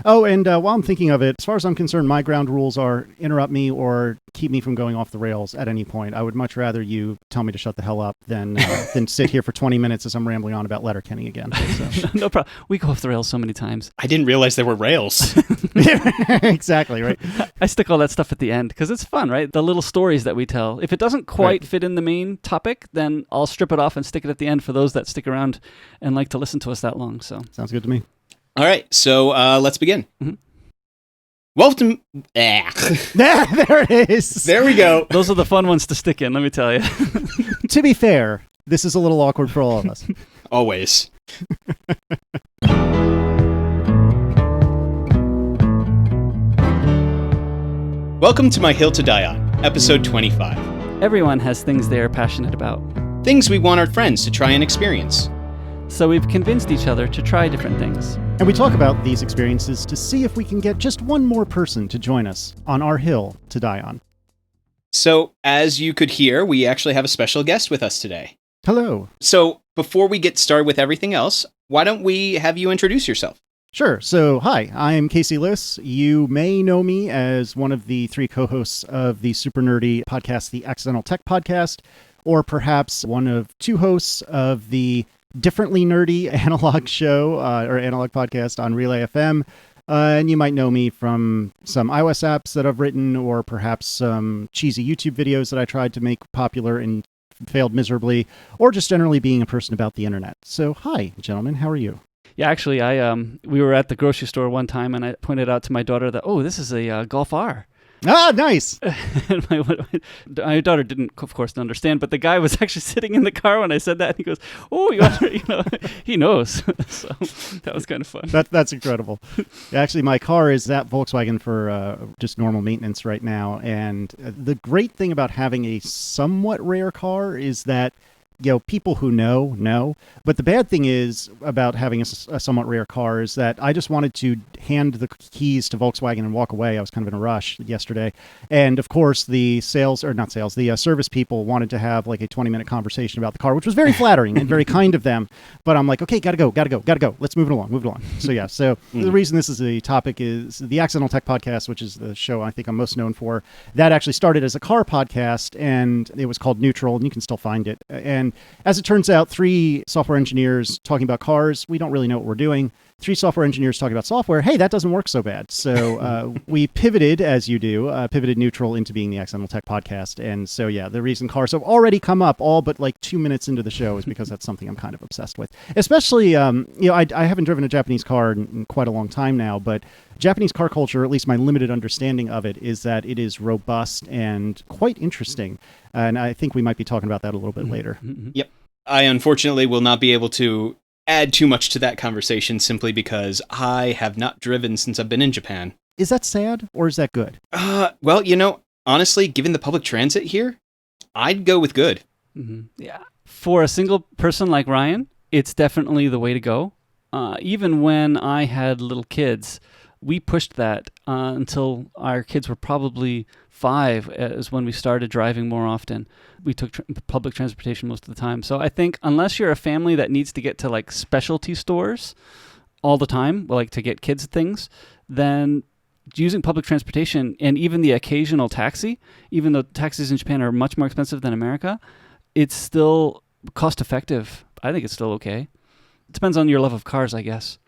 Oh, and while I'm thinking of it, as far as I'm concerned, my ground rules are interrupt me or keep me from going off the rails at any point. I would much rather you tell me to shut the hell up than sit here for 20 minutes as I'm rambling on about Letterkenny again. So. No problem. We go off the rails so many times. I didn't realize there were rails. Exactly, right? I stick all that stuff at the end because it's fun, right? The little stories that we tell. If it doesn't quite fit in the main topic, then I'll strip it off and stick it at the end for those that stick around and like to listen to us that long. So sounds good to me. All right, so let's begin. Mm-hmm. Welcome. There it is. There we go. Those are the fun ones to stick in, let me tell you. To be fair, this is a little awkward for all of us. Always. Welcome to My Hill to Die On, episode 25. Everyone has things they're passionate about. Things we want our friends to try and experience. So we've convinced each other to try different things. And we talk about these experiences to see if we can get just one more person to join us on our hill to die on. So, as you could hear, we actually have a special guest with us today. Hello. So, before we get started with everything else, why don't we have you introduce yourself? Sure. So, hi, I'm Casey Liss. You may know me as one of the three co-hosts of the super nerdy podcast, the Accidental Tech Podcast, or perhaps one of two hosts of the differently nerdy analog show or analog podcast on Relay FM. And you might know me from some iOS apps that I've written, or perhaps some cheesy YouTube videos that I tried to make popular and failed miserably, or just generally being a person about the internet. So, hi, gentlemen. How are you? Yeah, actually, we were at the grocery store one time, and I pointed out to my daughter that, this is a Golf R. Ah, nice. And my daughter didn't, of course, understand, but the guy was actually sitting in the car when I said that, and he goes, he knows. So that was kind of fun. That's incredible. Actually, my car is at Volkswagen for just normal maintenance right now, and the great thing about having a somewhat rare car is that people who know, but the bad thing is about having a somewhat rare car is that I just wanted to hand the keys to Volkswagen and walk away. I was kind of in a rush yesterday. And of course, the service people wanted to have like a 20-minute conversation about the car, which was very flattering and very kind of them. But I'm like, okay, gotta go. Let's move it along. So yeah, the reason this is the topic is the Accidental Tech Podcast, which is the show I think I'm most known for. That actually started as a car podcast, and it was called Neutral, and you can still find it. And as it turns out, three software engineers talking about cars, we don't really know what we're doing. Three software engineers talking about software, hey, that doesn't work so bad. So we pivoted, as you do, pivoted Neutral into being the Accidental Tech Podcast. And so, yeah, the reason cars have already come up all but like 2 minutes into the show is because that's something I'm kind of obsessed with. Especially, I haven't driven a Japanese car in quite a long time now, but Japanese car culture, at least my limited understanding of it, is that it is robust and quite interesting. And I think we might be talking about that a little bit later. Yep. I unfortunately will not be able to add too much to that conversation simply because I have not driven since I've been in Japan. Is that sad or is that good? Well, honestly, given the public transit here, I'd go with good. Mm-hmm. Yeah. For a single person like Ryan, it's definitely the way to go. Even when I had little kids, we pushed that until our kids were probably 5 is when we started driving more often. We took public transportation most of the time. So I think unless you're a family that needs to get to like specialty stores all the time, like to get kids things, then using public transportation and even the occasional taxi, even though taxis in Japan are much more expensive than America, it's still cost effective. I think it's still okay. It depends on your love of cars, I guess.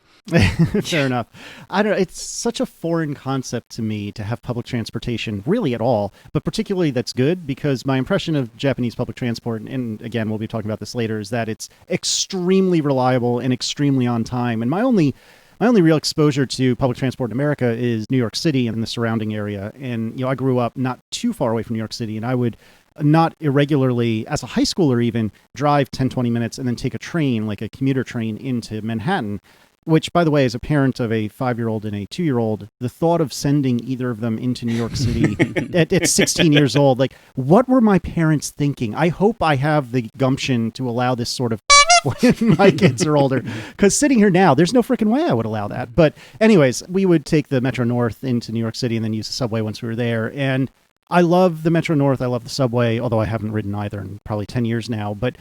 Fair enough. I don't know. It's such a foreign concept to me to have public transportation really at all, but particularly that's good because my impression of Japanese public transport, and again, we'll be talking about this later, is that it's extremely reliable and extremely on time. And my only real exposure to public transport in America is New York City and the surrounding area. And, I grew up not too far away from New York City, and I would not irregularly, as a high schooler even, drive 10, 20 minutes and then take a train, like a commuter train into Manhattan. Which, by the way, as a parent of a 5-year-old and a 2-year-old, the thought of sending either of them into New York City at 16 years old, like, what were my parents thinking? I hope I have the gumption to allow this sort of when my kids are older. Because sitting here now, there's no freaking way I would allow that. But anyways, we would take the Metro North into New York City and then use the subway once we were there. And I love the Metro North. I love the subway, although I haven't ridden either in probably 10 years now. But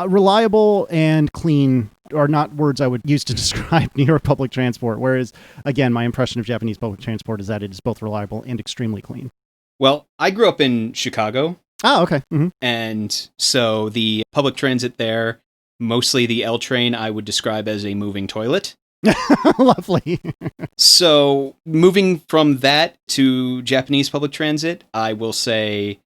reliable and clean are not words I would use to describe New York public transport. Whereas, again, my impression of Japanese public transport is that it is both reliable and extremely clean. Well, I grew up in Chicago. Oh, okay. Mm-hmm. And so the public transit there, mostly the L train, I would describe as a moving toilet. Lovely. So moving from that to Japanese public transit, I will say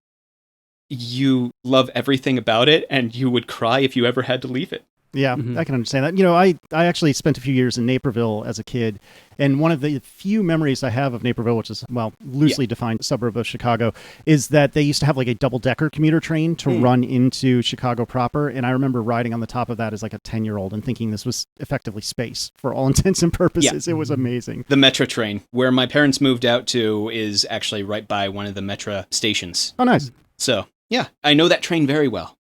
you love everything about it and you would cry if you ever had to leave it. Yeah, I can understand that. I actually spent a few years in Naperville as a kid, and one of the few memories I have of Naperville, which is, loosely defined suburb of Chicago, is that they used to have like a double-decker commuter train to run into Chicago proper, and I remember riding on the top of that as like a 10-year-old and thinking this was effectively space for all intents and purposes. Yeah. It was amazing. The Metro train, where my parents moved out to, is actually right by one of the Metro stations. Oh, nice. So, yeah, I know that train very well.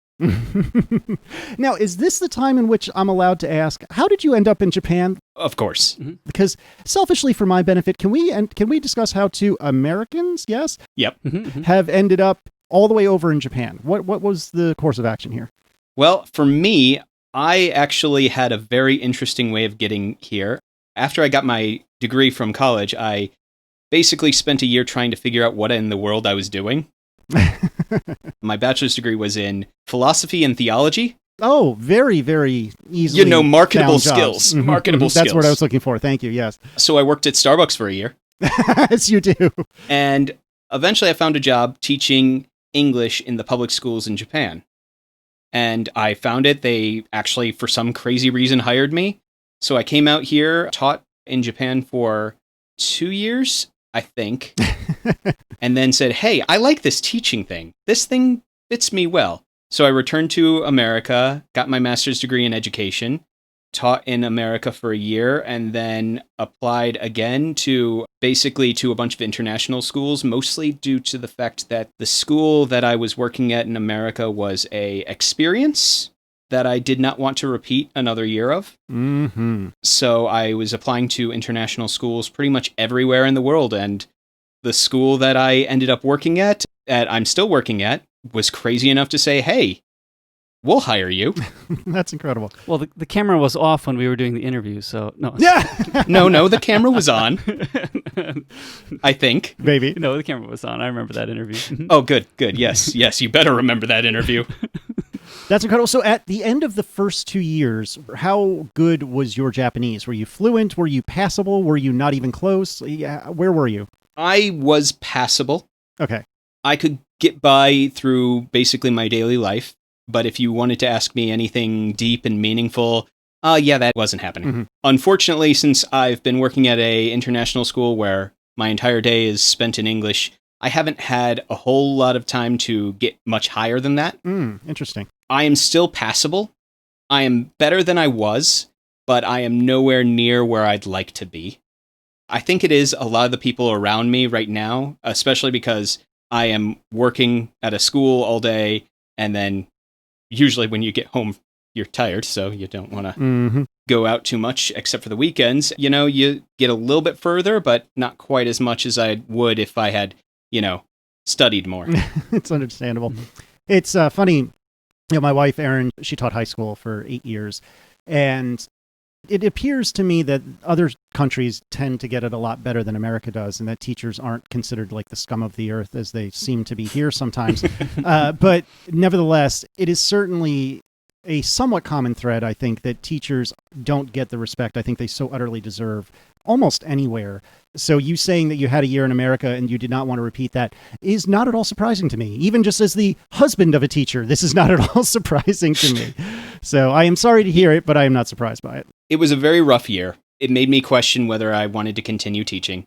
Now, is this the time in which I'm allowed to ask, how did you end up in Japan? Of course. Because selfishly, for my benefit, can we discuss how two Americans, yes? Yep. Have ended up all the way over in Japan? What was the course of action here? Well, for me, I actually had a very interesting way of getting here. After I got my degree from college, I basically spent a year trying to figure out what in the world I was doing. My bachelor's degree was in philosophy and theology. Oh, very, very easily. Marketable skills. Marketable skills. That's what I was looking for. Thank you. Yes. So I worked at Starbucks for a year. Yes, you do. And eventually I found a job teaching English in the public schools in Japan. And I found it. They actually, for some crazy reason, hired me. So I came out here, taught in Japan for 2 years, I think. And then said, hey, I like this teaching thing. This thing fits me well. So I returned to America, got my master's degree in education, taught in America for a year, and then applied again to a bunch of international schools, mostly due to the fact that the school that I was working at in America was a experience that I did not want to repeat another year of. So I was applying to international schools pretty much everywhere in the world, and the school that I ended up working at, I'm still working at, was crazy enough to say, hey, we'll hire you. That's incredible. Well, the camera was off when we were doing the interview, so no. Yeah. No, the camera was on. I think. Maybe. No, the camera was on. I remember that interview. Oh, good. Yes, you better remember that interview. That's incredible. So at the end of the first 2 years, how good was your Japanese? Were you fluent? Were you passable? Were you not even close? Where were you? I was passable. Okay. I could get by through basically my daily life, but if you wanted to ask me anything deep and meaningful, that wasn't happening. Unfortunately, since I've been working at a international school where my entire day is spent in English, I haven't had a whole lot of time to get much higher than that. Interesting. I am still passable. I am better than I was, but I am nowhere near where I'd like to be. I think it is a lot of the people around me right now, especially because I am working at a school all day, and then usually when you get home, you're tired, so you don't want to go out too much, except for the weekends. You get a little bit further, but not quite as much as I would if I had, studied more. It's understandable. It's funny. My wife, Erin, she taught high school for 8 years, and it appears to me that other countries tend to get it a lot better than America does, and that teachers aren't considered like the scum of the earth as they seem to be here sometimes. But nevertheless, it is certainly a somewhat common thread, I think, that teachers don't get the respect I think they so utterly deserve almost anywhere. So you saying that you had a year in America and you did not want to repeat that is not at all surprising to me. Even just as the husband of a teacher, this is not at all surprising to me. So I am sorry to hear it, but I am not surprised by it. It was a very rough year. It made me question whether I wanted to continue teaching.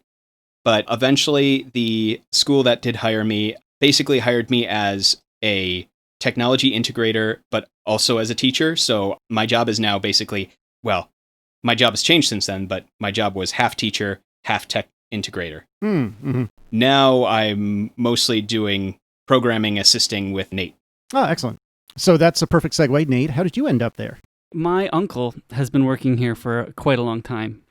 But eventually, the school that did hire me basically hired me as a technology integrator, but also as a teacher. So my job is now basically, my job has changed since then, but my job was half teacher, half tech integrator. Now I'm mostly doing programming assisting with Nate. Oh, excellent. So that's a perfect segue. Nate, how did you end up there? My uncle has been working here for quite a long time.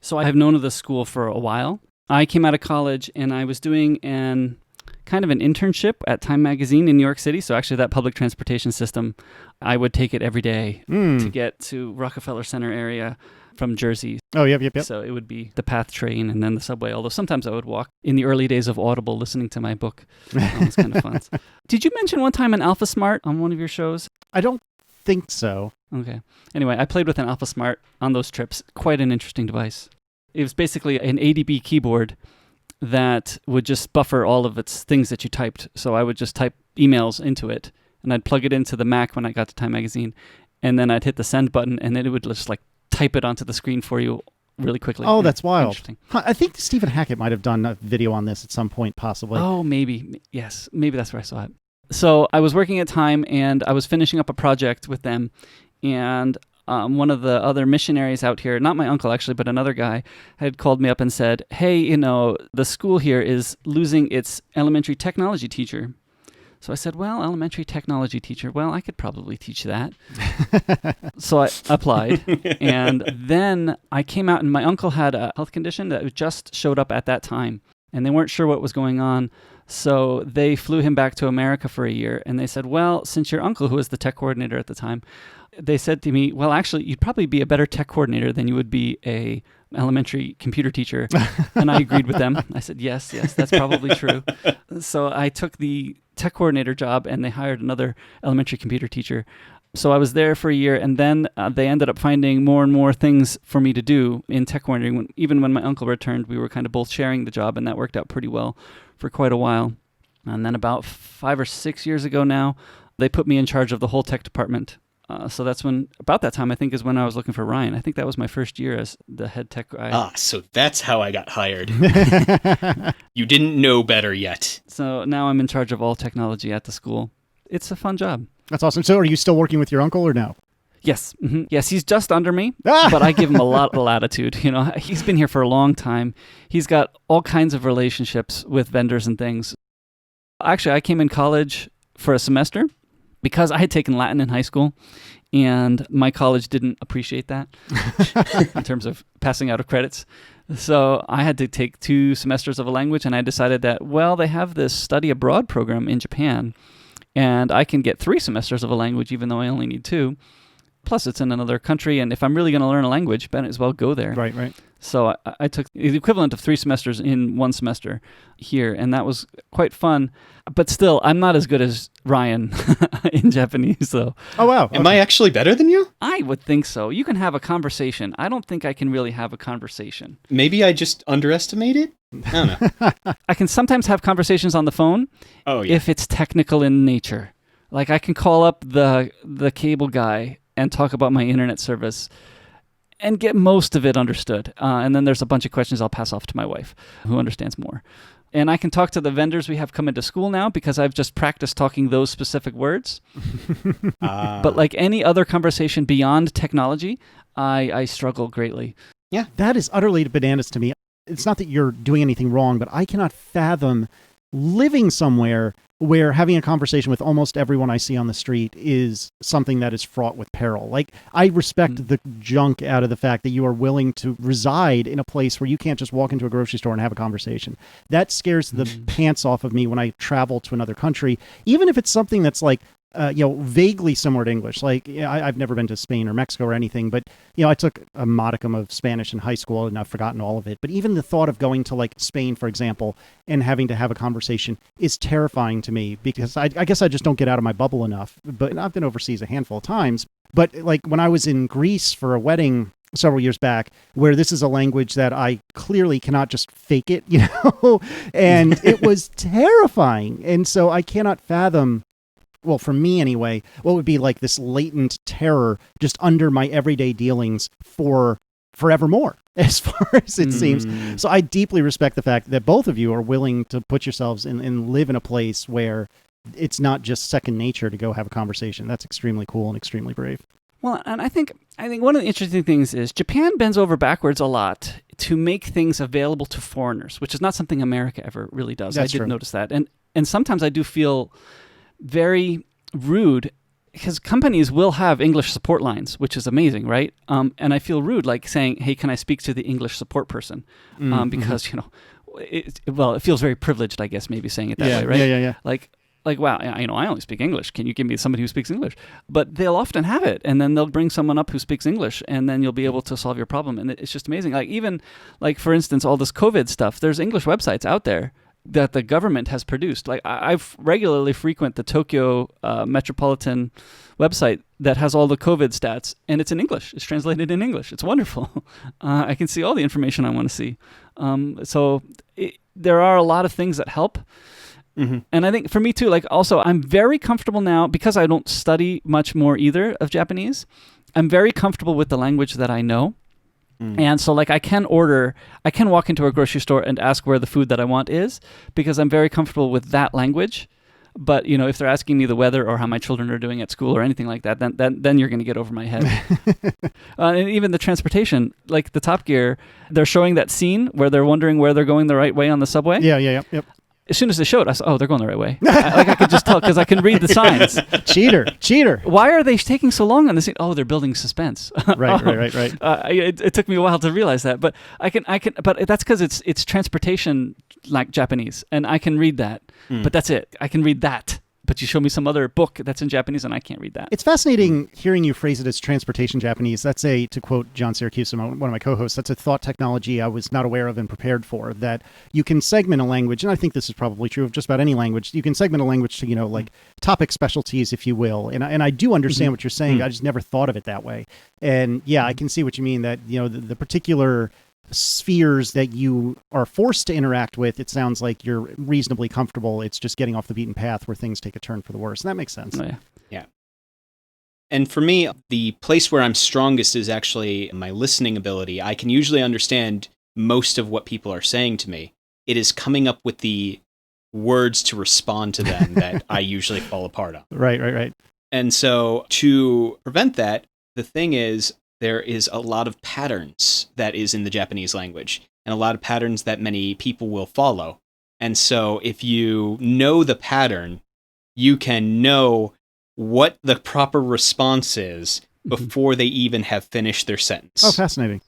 So I have known of the school for a while. I came out of college and I was doing an kind of an internship at Time Magazine in New York City. So actually that public transportation system, I would take it every day to get to Rockefeller Center area from Jersey. Oh, yep. So it would be the PATH train and then the subway, although sometimes I would walk in the early days of Audible listening to my book. It was kind of fun. Did you mention one time an Alpha Smart on one of your shows? I don't think so. Okay. Anyway, I played with an Alpha Smart on those trips. Quite an interesting device. It was basically an ADB keyboard that would just buffer all of its things that you typed. So I would just type emails into it, and I'd plug it into the Mac when I got to Time Magazine, and then I'd hit the send button, and then it would just like type it onto the screen for you really quickly. Oh, that's wild. Interesting. I think Stephen Hackett might have done a video on this at some point, possibly. Oh, maybe. Yes, maybe that's where I saw it. So I was working at Time, and I was finishing up a project with them, and one of the other missionaries out here, not my uncle actually, but another guy, had called me up and said, hey, the school here is losing its elementary technology teacher. So I said, well, elementary technology teacher, well, I could probably teach that. So I applied, and then I came out, and my uncle had a health condition that just showed up at that time, and they weren't sure what was going on. So they flew him back to America for a year, and they said, well, since your uncle, who was the tech coordinator at the time, they said to me, well, actually, you'd probably be a better tech coordinator than you would be a elementary computer teacher. And I agreed with them. I said, yes, that's probably true. So I took the tech coordinator job, and they hired another elementary computer teacher. So I was there for a year, and then they ended up finding more and more things for me to do in tech coordinating. Even when my uncle returned, we were kind of both sharing the job, and that worked out pretty well for quite a while. And then about 5 or 6 years ago now, they put me in charge of the whole tech department. So that's about that time, I think, is when I was looking for Ryan. I think that was my first year as the head tech guy. So that's how I got hired. You didn't know better yet. So now I'm in charge of all technology at the school. It's a fun job. That's awesome. So are you still working with your uncle or no? Yes. Mm-hmm. Yes, he's just under me, but I give him a lot of latitude. He's been here for a long time. He's got all kinds of relationships with vendors and things. Actually, I came in college for a semester because I had taken Latin in high school, and my college didn't appreciate that in terms of passing out of credits. So I had to take 2 semesters of a language, and I decided that, well, they have this study abroad program in Japan, and I can get 3 semesters of a language even though I only need 2. Plus, it's in another country, and if I'm really going to learn a language, I might as well go there. Right. So I took the equivalent of 3 semesters in 1 semester here, and that was quite fun. But still, I'm not as good as Ryan in Japanese, though. Oh, wow. Am I actually better than you? I would think so. You can have a conversation. I don't think I can really have a conversation. Maybe I just underestimated? I don't know. I can sometimes have conversations on the phone if it's technical in nature. Like I can call up the cable guy and talk about my internet service and get most of it understood. And then there's a bunch of questions I'll pass off to my wife, who understands more. And I can talk to the vendors we have come into school now because I've just practiced talking those specific words. But like any other conversation beyond technology, I struggle greatly. Yeah, that is utterly bananas to me. It's not that you're doing anything wrong, but I cannot fathom living somewhere where having a conversation with almost everyone I see on the street is something that is fraught with peril. Like, I respect the junk out of the fact that you are willing to reside in a place where you can't just walk into a grocery store and have a conversation. That scares the pants off of me when I travel to another country, even if it's something that's like, vaguely similar to English. Like, I've never been to Spain or Mexico or anything, but, I took a modicum of Spanish in high school and I've forgotten all of it. But even the thought of going to like Spain, for example, and having to have a conversation is terrifying to me because I guess I just don't get out of my bubble enough. But I've been overseas a handful of times. But like when I was in Greece for a wedding several years back, where this is a language that I clearly cannot just fake it, and it was terrifying. And so I cannot fathom, well, for me anyway, what would be like this latent terror just under my everyday dealings for forevermore, as far as it seems. So I deeply respect the fact that both of you are willing to put yourselves in and live in a place where it's not just second nature to go have a conversation. That's extremely cool and extremely brave. Well, and I think one of the interesting things is Japan bends over backwards a lot to make things available to foreigners, which is not something America ever really does. That's I did true. notice that. And sometimes I do feel very rude because companies will have English support lines, which is amazing, right? And I feel rude, like saying, hey, can I speak to the English support person? Because, it feels very privileged, I guess, maybe saying it that way, right? Yeah. Like, wow, I only speak English. Can you give me somebody who speaks English? But they'll often have it, and then they'll bring someone up who speaks English, and then you'll be able to solve your problem. And it's just amazing. Like, even, like, for instance, all this COVID stuff, there's English websites out there that the government has produced. Like, I've regularly frequent the Tokyo metropolitan website that has all the COVID stats, and it's in English. It's translated in English. It's wonderful. I can see all the information I want to see. There are a lot of things that help. Mm-hmm. And I think for me too, like, also, I'm very comfortable now, because I don't study much more either of Japanese. I'm very comfortable with the language that I know. And so, like, I can walk into a grocery store and ask where the food that I want is, because I'm very comfortable with that language. But, you know, if they're asking me the weather or how my children are doing at school or anything like that, then you're going to get over my head. And even the transportation, like the Top Gear, they're showing that scene where they're wondering where they're going the right way on the subway. Yep. As soon as they showed, I said, oh, they're going the right way. I could just tell because I can read the signs. Cheater. Why are they taking so long on this scene? Oh, they're building suspense. Right. It took me a while to realize that, but I can, but that's because it's transportation like Japanese, and I can read that. But that's it. I can read that. But you show me some other book that's in Japanese, and I can't read that. It's fascinating hearing you phrase it as transportation Japanese. That's to quote John Syracuse, one of my co-hosts, that's a thought technology I was not aware of and prepared for, that you can segment a language, and I think this is probably true of just about any language. You can segment a language to, like topic specialties, if you will. And I do understand what you're saying. I just never thought of it that way. And yeah, I can see what you mean, that, the particular spheres that you are forced to interact with, it sounds like you're reasonably comfortable. It's just getting off the beaten path where things take a turn for the worse. And that makes sense. Oh, yeah. And for me, the place where I'm strongest is actually my listening ability. I can usually understand most of what people are saying to me. It is coming up with the words to respond to them that I usually fall apart on. Right. And so to prevent that, the thing is, there is a lot of patterns that is in the Japanese language, and a lot of patterns that many people will follow. And so if you know the pattern, you can know what the proper response is before they even have finished their sentence. Oh, fascinating.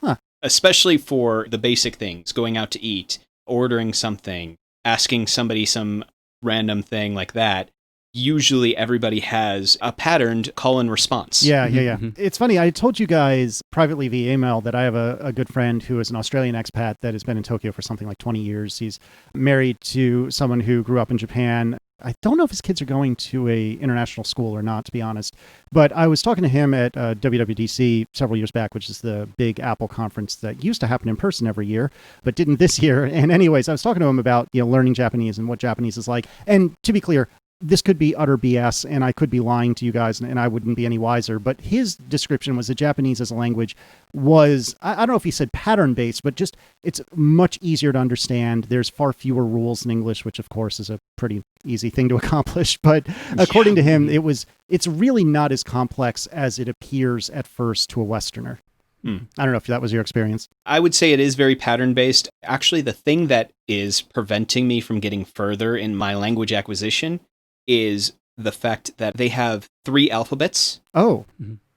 Huh. Especially for the basic things, going out to eat, ordering something, asking somebody some random thing like that. Usually everybody has a patterned call and response. Yeah. It's funny. I told you guys privately via email that I have a good friend who is an Australian expat that has been in Tokyo for something like 20 years. He's married to someone who grew up in Japan. I don't know if his kids are going to a international school or not, to be honest. But I was talking to him at WWDC several years back, which is the big Apple conference that used to happen in person every year, but didn't this year. And anyways, I was talking to him about learning Japanese and what Japanese is like. And to be clear, this could be utter BS, and I could be lying to you guys, and I wouldn't be any wiser. But his description was that Japanese as a language was, I don't know if he said pattern-based, but just it's much easier to understand. There's far fewer rules than English, which of course is a pretty easy thing to accomplish. But according to him, it's really not as complex as it appears at first to a Westerner. I don't know if that was your experience. I would say it is very pattern-based. Actually, the thing that is preventing me from getting further in my language acquisition is the fact that they have 3 alphabets. Oh.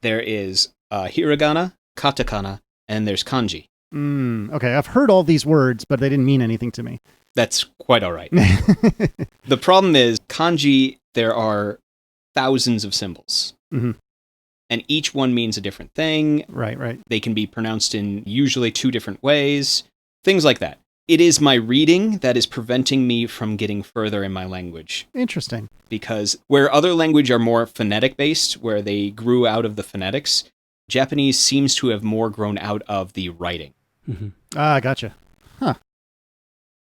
There is hiragana, katakana, and there's kanji. Okay, I've heard all these words, but they didn't mean anything to me. That's quite all right. The problem is, kanji, there are thousands of symbols. And each one means a different thing. Right. They can be pronounced in usually 2 different ways. Things like that. It is my reading that is preventing me from getting further in my language. Interesting. Because where other language are more phonetic-based, where they grew out of the phonetics, Japanese seems to have more grown out of the writing. Gotcha. Huh.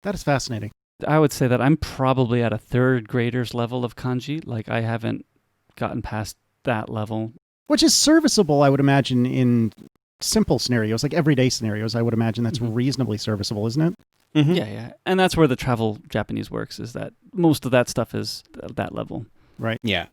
That is fascinating. I would say that I'm probably at a 3rd grader's level of kanji. Like, I haven't gotten past that level. Which is serviceable, I would imagine, in simple scenarios, like everyday scenarios. I would imagine that's reasonably serviceable, isn't it? Yeah. And that's where the travel Japanese works, is that most of that stuff is at that level. Right. Yeah.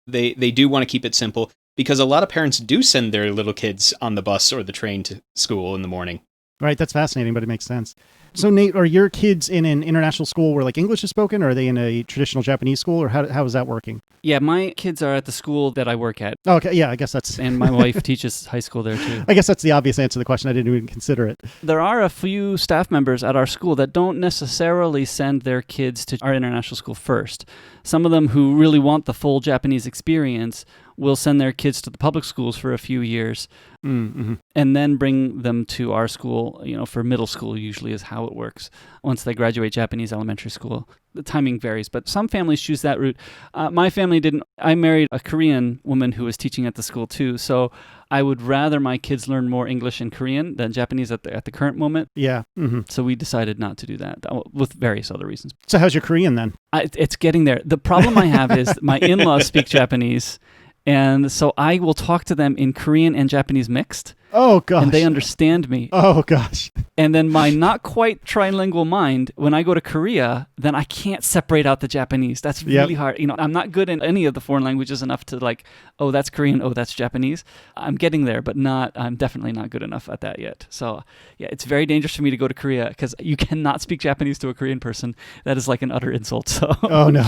They do want to keep it simple, because a lot of parents do send their little kids on the bus or the train to school in the morning. Right, that's fascinating, but it makes sense. So, Nate, are your kids in an international school where like English is spoken, or are they in a traditional Japanese school, or how is that working? Yeah, my kids are at the school that I work at. Oh, okay, yeah, I guess that's... And my wife teaches high school there too. I guess that's the obvious answer to the question. I didn't even consider it. There are a few staff members at our school that don't necessarily send their kids to our international school first. Some of them who really want the full Japanese experience will send their kids to the public schools for a few years and then bring them to our school, for middle school usually is how it works. Once they graduate Japanese elementary school, the timing varies, but some families choose that route. My family didn't. I married a Korean woman who was teaching at the school too, so I would rather my kids learn more English and Korean than Japanese at the current moment. Yeah. So we decided not to do that with various other reasons. So how's your Korean then? It's getting there. The problem I have is my in-laws speak Japanese, and so I will talk to them in Korean and Japanese mixed. Oh, gosh. And they understand me. Oh, gosh. And then my not quite trilingual mind, when I go to Korea, then I can't separate out the Japanese. That's really hard. I'm not good in any of the foreign languages enough to like, oh, that's Korean, oh, that's Japanese. I'm getting there, but I'm definitely not good enough at that yet. So yeah, it's very dangerous for me to go to Korea because you cannot speak Japanese to a Korean person. That is like an utter insult. So. Oh, no.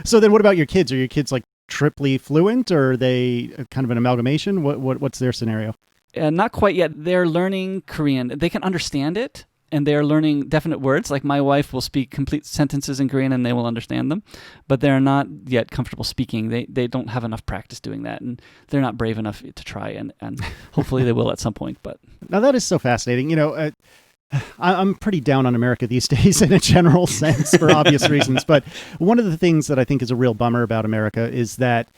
So then what about your kids? Are your kids like triply fluent, or are they kind of an amalgamation? What's their scenario? Not quite yet. They're learning Korean. They can understand it, and they're learning definite words. Like my wife will speak complete sentences in Korean, and they will understand them, but they're not yet comfortable speaking. They don't have enough practice doing that, and they're not brave enough to try, and hopefully they will at some point. But now that is so fascinating. I'm pretty down on America these days in a general sense for obvious reasons. But one of the things that I think is a real bummer about America is that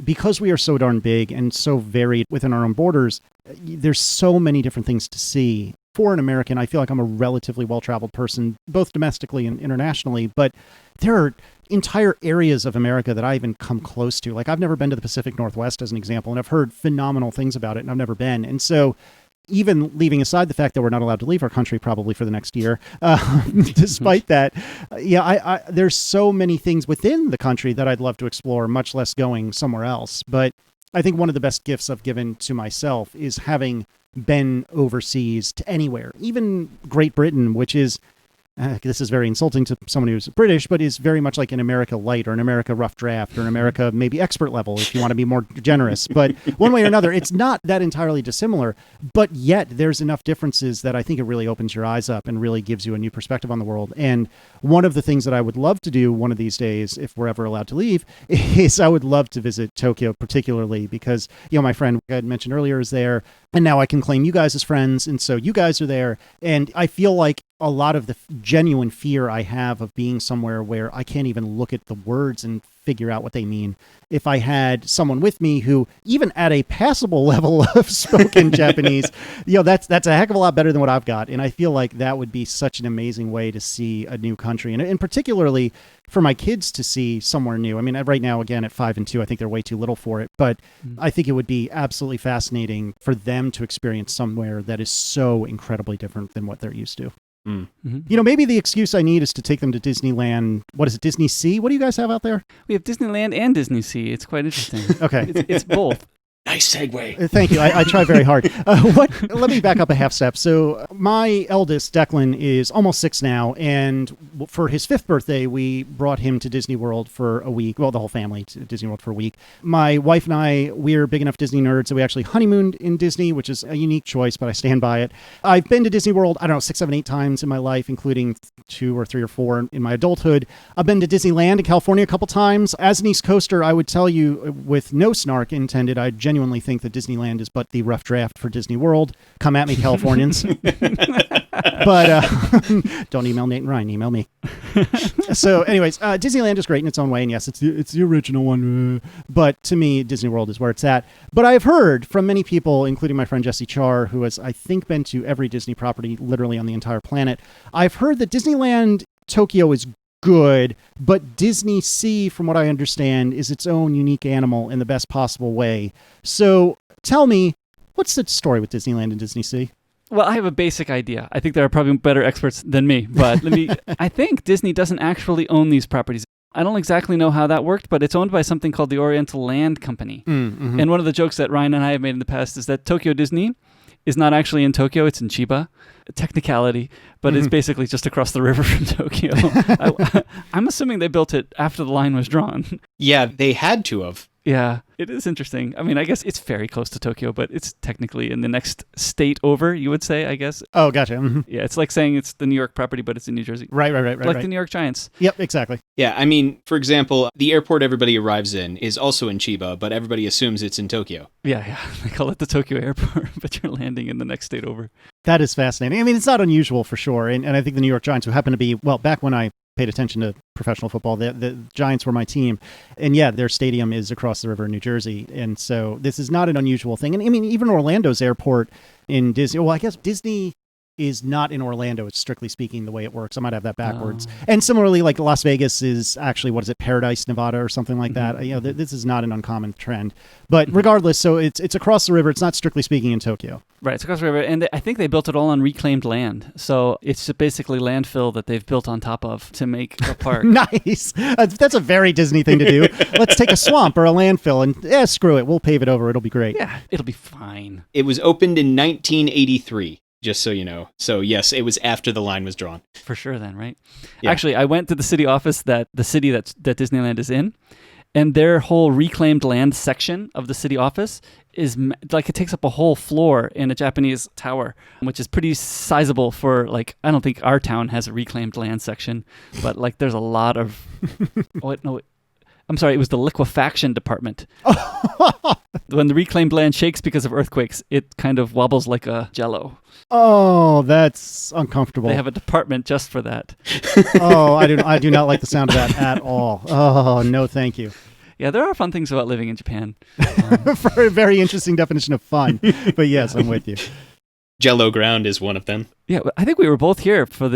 because we are so darn big and so varied within our own borders, there's so many different things to see. For an American, I feel like I'm a relatively well-traveled person, both domestically and internationally, but there are entire areas of America that I even come close to. Like I've never been to the Pacific Northwest as an example, and I've heard phenomenal things about it, and I've never been. And so even leaving aside the fact that we're not allowed to leave our country probably for the next year, despite that, there's so many things within the country that I'd love to explore, much less going somewhere else. But I think one of the best gifts I've given to myself is having been overseas to anywhere, even Great Britain, which is, this is very insulting to someone who's British, but is very much like an America light or an America rough draft or an America maybe expert level if you want to be more generous. But one way or another, it's not that entirely dissimilar, but yet there's enough differences that I think it really opens your eyes up and really gives you a new perspective on the world. And one of the things that I would love to do one of these days, if we're ever allowed to leave, is I would love to visit Tokyo particularly because, my friend I had mentioned earlier is there, and now I can claim you guys as friends. And so you guys are there. And I feel like a lot of the genuine fear I have of being somewhere where I can't even look at the words and figure out what they mean. If I had someone with me who, even at a passable level of spoken Japanese, that's a heck of a lot better than what I've got. And I feel like that would be such an amazing way to see a new country. And particularly for my kids to see somewhere new. I mean, right now, again, at 5 and 2, I think they're way too little for it. But I think it would be absolutely fascinating for them to experience somewhere that is so incredibly different than what they're used to. Maybe the excuse I need is to take them to Disneyland. What is it, Disney Sea? What do you guys have out there? We have Disneyland and Disney Sea. It's quite interesting. Okay. It's both. Nice segue. Thank you. I try very hard. Let me back up a half step. So my eldest, Declan, is almost 6 now. And for his 5th birthday, we brought him to Disney World for a week. Well, the whole family to Disney World for a week. My wife and I, we're big enough Disney nerds that we actually honeymooned in Disney, which is a unique choice, but I stand by it. I've been to Disney World, 6, 7, 8 times in my life, including 2 or 3 or 4 in my adulthood. I've been to Disneyland in California a couple times. As an East Coaster, I would tell you, with no snark intended, I genuinely think that Disneyland is but the rough draft for Disney World. Come at me, Californians. But don't email Nate and Ryan, email me. So anyways, Disneyland is great in its own way, and yes, it's the original one. But to me, Disney World is where it's at. But I've heard from many people, including my friend Jesse Char, who has, I think, been to every Disney property literally on the entire planet. I've heard that Disneyland Tokyo is good, but Disney Sea, from what I understand, is its own unique animal in the best possible way. So tell me, what's the story with Disneyland and Disney Sea? Well, I have a basic idea. I think there are probably better experts than me, but I think Disney doesn't actually own these properties. I don't exactly know how that worked, but it's owned by something called the Oriental Land Company. And one of the jokes that Ryan and I have made in the past is that Tokyo Disney is not actually in Tokyo. It's in Chiba. Technicality, but it's basically just across the river from Tokyo. I'm assuming they built it after the line was drawn. Yeah, they had to have. Yeah, it is interesting. I mean, I guess it's very close to Tokyo, but it's technically in the next state over, you would say, I guess. Oh, gotcha. Mm-hmm. Yeah, it's like saying it's the New York property, but it's in New Jersey. Right. Like the New York Giants. Yep, exactly. Yeah, I mean, for example, the airport everybody arrives in is also in Chiba, but everybody assumes it's in Tokyo. Yeah. They call it the Tokyo airport, but you're landing in the next state over. That is fascinating. I mean, it's not unusual for sure. And I think the New York Giants, who happen to be, well, back when I paid attention to professional football, the Giants were my team. And yeah, their stadium is across the river in New Jersey. And so this is not an unusual thing. And I mean, even Orlando's airport in Disney, well, I guess Disney is not in Orlando. It's strictly speaking the way it works. I might have that backwards. Oh. And similarly, like Las Vegas is actually, what is it, Paradise, Nevada or something like that. You know, this is not an uncommon trend. But regardless, so it's across the river. It's not strictly speaking in Tokyo. Right, it's across the river. And I think they built it all on reclaimed land. So it's basically landfill that they've built on top of to make a park. Nice. That's a very Disney thing to do. Let's take a swamp or a landfill and screw it. We'll pave it over. It'll be great. Yeah, it'll be fine. It was opened in 1983. Just so you know. So yes, it was after the line was drawn. For sure then, right? Yeah. Actually, I went to the city office that Disneyland is in, and their whole reclaimed land section of the city office is like, it takes up a whole floor in a Japanese tower, which is pretty sizable for, like, I don't think our town has a reclaimed land section, but like there's a lot of I'm sorry, it was the liquefaction department. When the reclaimed land shakes because of earthquakes, it kind of wobbles like a jello. Oh, that's uncomfortable. They have a department just for that. Oh, I do not like the sound of that at all. Oh, no, thank you. Yeah, there are fun things about living in Japan. For a very interesting definition of fun. But yes, I'm with you. Jello ground is one of them. Yeah, I think we were both here for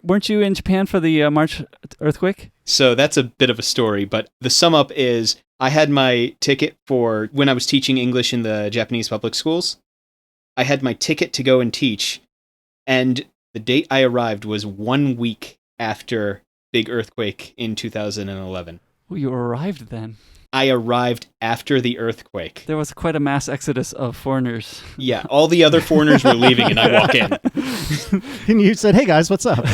weren't you in Japan for the March earthquake? So that's a bit of a story, but the sum up is I had my ticket for when I was teaching English in the Japanese public schools. I had my ticket to go and teach, and the date I arrived was 1 week after big earthquake in 2011. Oh, you arrived then. I arrived after the earthquake. There was quite a mass exodus of foreigners. Yeah, all the other foreigners were leaving, and I walk in. And you said, hey guys, what's up?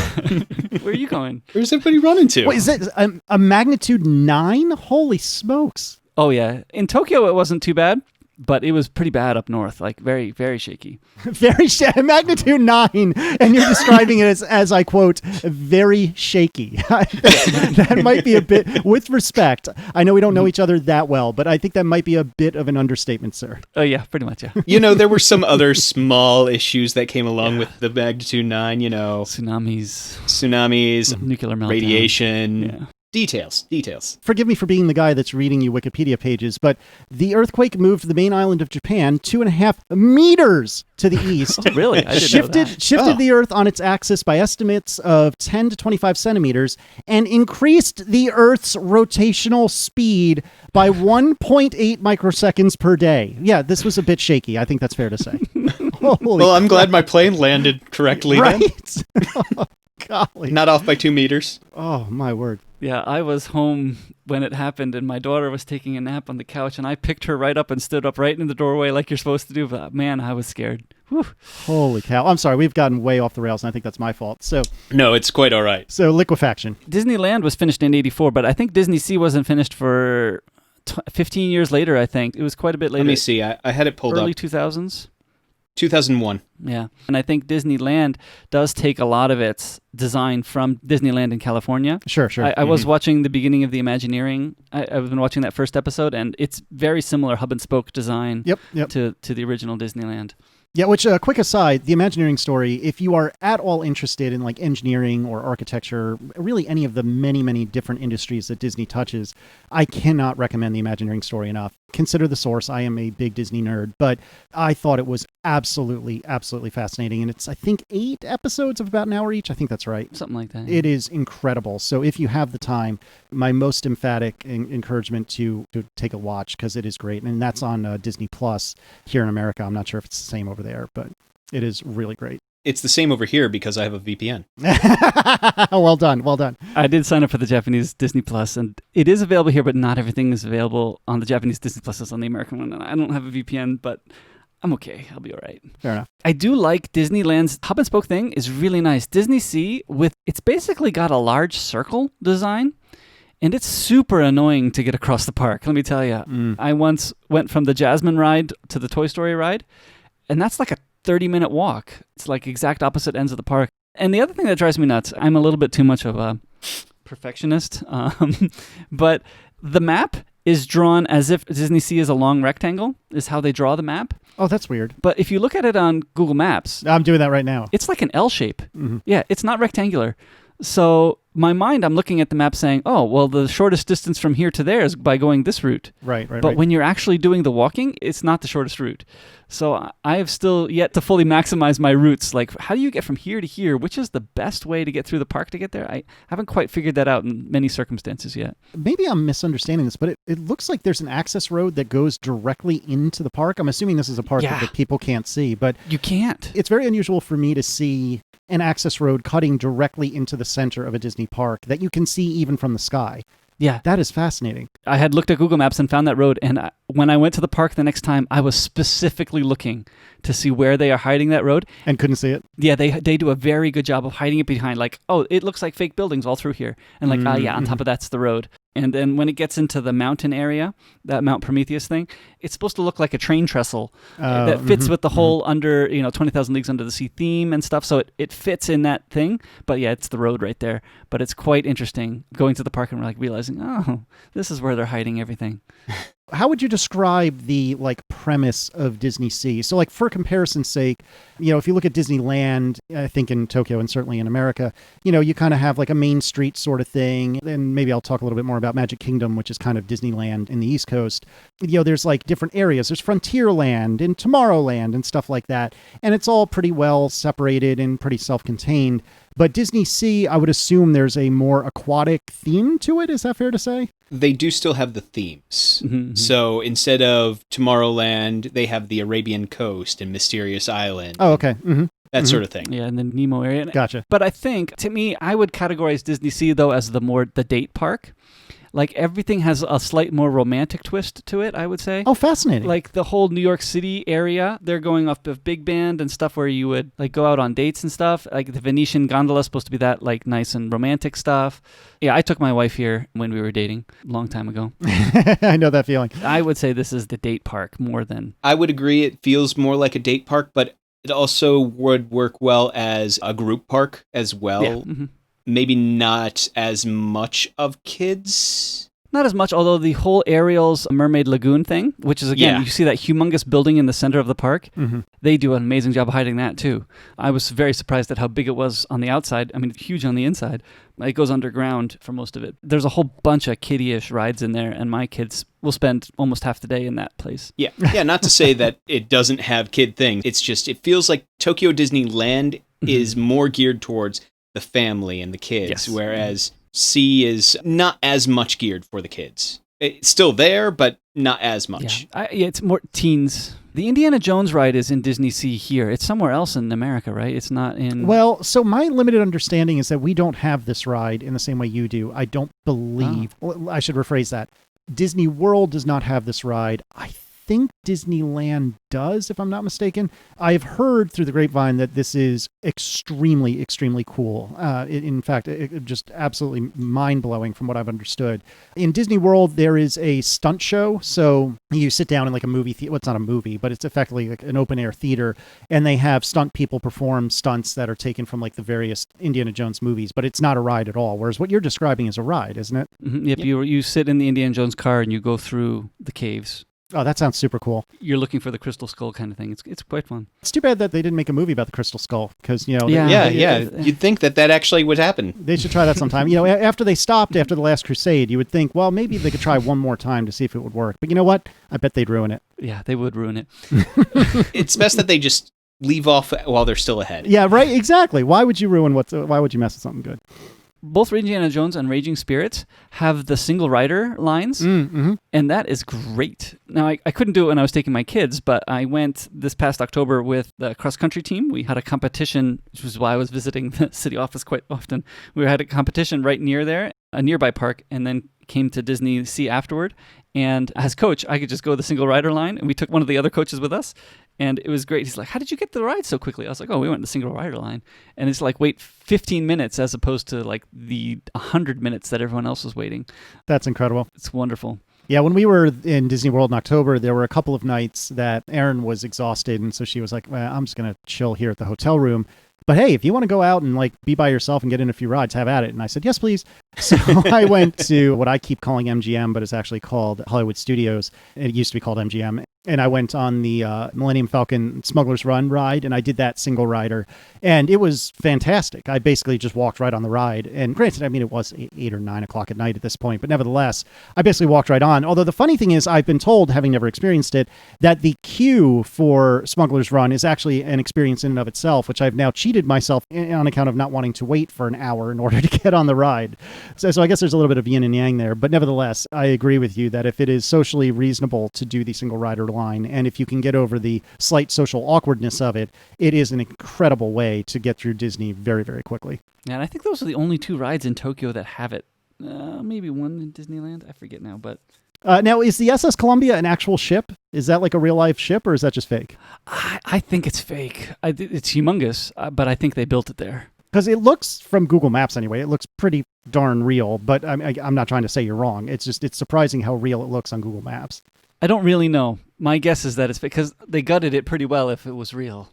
Where are you going? Where's everybody running to? Wait, is it a magnitude 9? Holy smokes. Oh, yeah. In Tokyo, it wasn't too bad, but it was pretty bad up north, like very, very shaky. Magnitude 9, and you're describing it as I quote, very shaky. That might be a bit, with respect. I know we don't know each other that well, but I think that might be a bit of an understatement, sir. Oh, yeah, pretty much, yeah. You know, there were some other small issues that came along with the magnitude 9, you know. Tsunamis, nuclear meltdown. Radiation. Yeah. Details. Forgive me for being the guy that's reading you Wikipedia pages, but the earthquake moved the main island of Japan 2.5 meters to the east. Oh, really? I didn't know that. Shifted the Earth on its axis by estimates of 10 to 25 centimeters and increased the Earth's rotational speed by 1.8 microseconds per day. Yeah, this was a bit shaky. I think that's fair to say. Well, I'm glad my plane landed correctly right? Oh, golly. Not off by 2 meters. Oh, my word. Yeah, I was home when it happened, and my daughter was taking a nap on the couch, and I picked her right up and stood up right in the doorway like you're supposed to do. But man, I was scared. Whew. Holy cow. I'm sorry, we've gotten way off the rails, and I think that's my fault. No, it's quite all right. So liquefaction. Disneyland was finished in 1984, but I think Disney Sea wasn't finished for 15 years later, I think. It was quite a bit later. Let me see. I had it pulled Early up. 2000s? 2001. Yeah. And I think Disneyland does take a lot of its design from Disneyland in California. Sure. I was watching the beginning of the Imagineering. I've been watching that first episode, and it's very similar hub and spoke design to the original Disneyland. Yeah, which, quick aside, the Imagineering story, if you are at all interested in like engineering or architecture, really any of the many, many different industries that Disney touches, I cannot recommend the Imagineering story enough. Consider the source. I am a big Disney nerd, but I thought it was absolutely, absolutely fascinating. And it's, I think, 8 episodes of about an hour each. I think that's right. Something like that. It is incredible. So if you have the time, my most emphatic encouragement to take a watch, because it is great. And that's on Disney Plus here in America. I'm not sure if it's the same over there, but it is really great. It's the same over here because I have a VPN. Well done. I did sign up for the Japanese Disney Plus, and it is available here, but not everything is available on the Japanese Disney Plus as on the American one. And I don't have a VPN, but I'm okay. I'll be all right. Fair enough. I do like Disneyland's hub and spoke thing is really nice. Disney Sea it's basically got a large circle design, and it's super annoying to get across the park. Let me tell you. I once went from the Jasmine ride to the Toy Story ride, and that's like a 30-minute walk. It's like exact opposite ends of the park. And the other thing that drives me nuts, I'm a little bit too much of a perfectionist, but the map is drawn as if Disney Sea is a long rectangle, is how they draw the map. Oh, that's weird. But if you look at it on Google Maps, I'm doing that right now. it's like an L shape. Mm-hmm. Yeah, it's not rectangular. So my mind, I'm looking at the map saying, oh, well, the shortest distance from here to there is by going this route. Right. But when you're actually doing the walking, it's not the shortest route. So I have still yet to fully maximize my routes. Like, how do you get from here to here? Which is the best way to get through the park to get there? I haven't quite figured that out in many circumstances yet. Maybe I'm misunderstanding this, but it looks like there's an access road that goes directly into the park. I'm assuming this is a part that people can't see, but you can't. It's very unusual for me to see an access road cutting directly into the center of a Disney park that you can see even from the sky. Yeah. That is fascinating. I had looked at Google Maps and found that road, and when I went to the park the next time, I was specifically looking to see where they are hiding that road. And couldn't see it? Yeah, they do a very good job of hiding it behind, like, oh, it looks like fake buildings all through here. And like, yeah, on top of that's the road. And then when it gets into the mountain area, that Mount Prometheus thing, it's supposed to look like a train trestle that fits with the whole under, 20,000 Leagues Under the Sea theme and stuff. So it fits in that thing. But yeah, it's the road right there. But it's quite interesting going to the park and like realizing, oh, this is where they're hiding everything. How would you describe the premise of Disney Sea? So for comparison's sake, if you look at Disneyland, I think in Tokyo and certainly in America, you kind of have like a Main Street sort of thing. And maybe I'll talk a little bit more about Magic Kingdom, which is kind of Disneyland in the East Coast. There's like different areas. There's Frontierland and Tomorrowland and stuff like that. And it's all pretty well separated and pretty self-contained. But Disney Sea, I would assume there's a more aquatic theme to it. Is that fair to say? They do still have the themes. Mm-hmm. So instead of Tomorrowland, they have the Arabian Coast and Mysterious Island. Oh, okay. Mm-hmm. That sort of thing. Yeah, and the Nemo area. Gotcha. But I think, to me, I would categorize Disney Sea, though, as the date park. Like, everything has a slight more romantic twist to it, I would say. Oh, fascinating. Like, the whole New York City area, they're going off of Big Band and stuff where you would, go out on dates and stuff. Like, the Venetian gondola is supposed to be that, nice and romantic stuff. Yeah, I took my wife here when we were dating a long time ago. I know that feeling. I would say this is the date park more than... I would agree it feels more like a date park, but it also would work well as a group park as well. Yeah. Mm-hmm. Maybe not as much of kids. Not as much, although the whole Ariel's Mermaid Lagoon thing, which is, again, you see that humongous building in the center of the park, they do an amazing job of hiding that, too. I was very surprised at how big it was on the outside. I mean, it's huge on the inside. It goes underground for most of it. There's a whole bunch of kiddie-ish rides in there, and my kids will spend almost half the day in that place. Yeah, not to say that it doesn't have kid things. It's just, it feels like Tokyo Disneyland is more geared towards the family and the kids, whereas Sea is not as much geared for the kids. It's still there, but not as much. Yeah, it's more teens. The Indiana Jones ride is in Disney Sea here. It's somewhere else in America, right? It's not in... Well, so my limited understanding is that we don't have this ride in the same way you do. I don't believe... Well, I should rephrase that. Disney World does not have this ride. I think Disneyland does, if I'm not mistaken. I've heard through the grapevine that this is extremely, extremely cool. In fact, it just absolutely mind-blowing from what I've understood. In Disney World, there is a stunt show. So you sit down in a movie theater. Well, it's not a movie, but it's effectively like an open-air theater. And they have stunt people perform stunts that are taken from the various Indiana Jones movies. But it's not a ride at all. Whereas what you're describing is a ride, isn't it? Mm-hmm. Yep. You sit in the Indiana Jones car and you go through the caves. Oh, that sounds super cool. You're looking for the Crystal Skull kind of thing. It's quite fun. It's too bad that they didn't make a movie about the Crystal Skull because, Yeah. You'd think that actually would happen. They should try that sometime. After they stopped after The Last Crusade, you would think, well, maybe they could try one more time to see if it would work. But you know what? I bet they'd ruin it. Yeah, they would ruin it. It's best that they just leave off while they're still ahead. Yeah, right. Exactly. Why would you why would you mess with something good? Both Indiana Jones and Raging Spirits have the single rider lines, and that is great. Now, I couldn't do it when I was taking my kids, but I went this past October with the cross-country team. We had a competition, which was why I was visiting the city office quite often. We had a competition right near there, a nearby park, and then came to Disney Sea afterward. And as coach, I could just go the single rider line. And we took one of the other coaches with us. And it was great. He's like, how did you get the ride so quickly? I was like, oh, we went the single rider line. And it's like, wait 15 minutes as opposed to like the 100 minutes that everyone else was waiting. That's incredible. It's wonderful. Yeah, when we were in Disney World in October, there were a couple of nights that Erin was exhausted. And so she was like, well, I'm just going to chill here at the hotel room. But hey, if you want to go out and like be by yourself and get in a few rides, have at it. And I said, yes, please. So I went to what I keep calling MGM, but it's actually called Hollywood Studios. It used to be called MGM. And I went on the Millennium Falcon Smuggler's Run ride, and I did that single rider. And it was fantastic. I basically just walked right on the ride. And granted, I mean, it was 8 or 9 o'clock at night at this point, but nevertheless, I basically walked right on. Although the funny thing is, I've been told, having never experienced it, that the queue for Smuggler's Run is actually an experience in and of itself, which I've now cheated myself on account of not wanting to wait for an hour in order to get on the ride. So I guess there's a little bit of yin and yang there. But nevertheless, I agree with you that if it is socially reasonable to do the single rider line, and if you can get over the slight social awkwardness of it, it is an incredible way to get through Disney very, very quickly. Yeah, and I think those are the only 2 rides in Tokyo that have it. Maybe one in Disneyland. I forget now, but... Now, is the SS Columbia an actual ship? Is that like a real-life ship, or is that just fake? I think it's fake. It's humongous, but I think they built it there. Because it looks, from Google Maps anyway, it looks pretty darn real, but I'm not trying to say you're wrong. It's surprising how real it looks on Google Maps. I don't really know. My guess is that it's because they gutted it pretty well if it was real.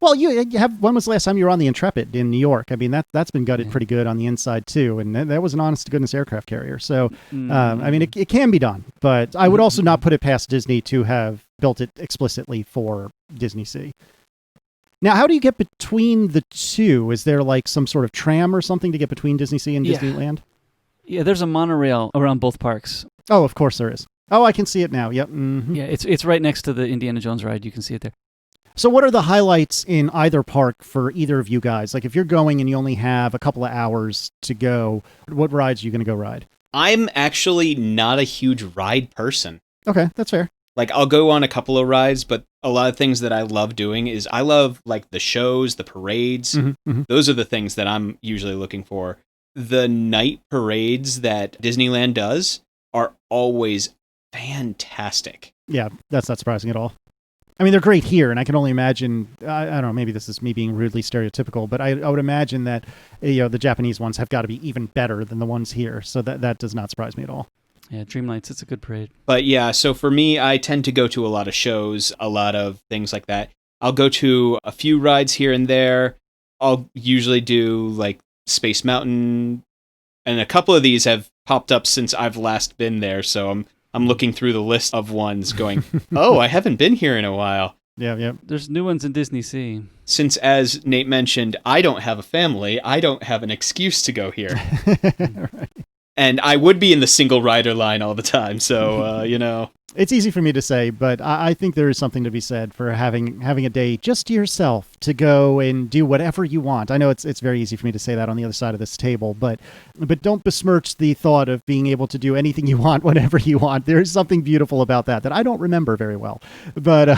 Well, you have. When was the last time you were on the Intrepid in New York? I mean, that's been gutted pretty good on the inside too, and that was an honest-to-goodness aircraft carrier. So, I mean, it can be done, but I would also not put it past Disney to have built it explicitly for Disney Sea. Now, how do you get between the two? Is there like some sort of tram or something to get between Disney Sea and Disneyland? Yeah, there's a monorail around both parks. Oh, of course there is. Oh, I can see it now. Yep. Mm-hmm. Yeah, it's right next to the Indiana Jones ride. You can see it there. So what are the highlights in either park for either of you guys? Like if you're going and you only have a couple of hours to go, what rides are you going to go ride? I'm actually not a huge ride person. Okay, that's fair. Like I'll go on a couple of rides, but a lot of things that I love doing is I love like the shows, the parades. Mm-hmm. Those are the things that I'm usually looking for. The night parades that Disneyland does are always fantastic. Yeah, that's not surprising at all. I mean, they're great here, and I can only imagine, I don't know, maybe this is me being rudely stereotypical, but I would imagine that the Japanese ones have got to be even better than the ones here, so that does not surprise me at all. Yeah, Dreamlights, it's a good parade. But yeah, so for me, I tend to go to a lot of shows, a lot of things like that. I'll go to a few rides here and there. I'll usually do like Space Mountain, and a couple of these have popped up since I've last been there, so I'm looking through the list of ones going, oh, I haven't been here in a while. Yeah. There's new ones in Disney Sea. Since, as Nate mentioned, I don't have a family, I don't have an excuse to go here. Right. And I would be in the single rider line all the time, so, It's easy for me to say, but I think there is something to be said for having a day just to yourself to go and do whatever you want. I know it's very easy for me to say that on the other side of this table, but don't besmirch the thought of being able to do anything you want, whenever you want. There is something beautiful about that I don't remember very well, but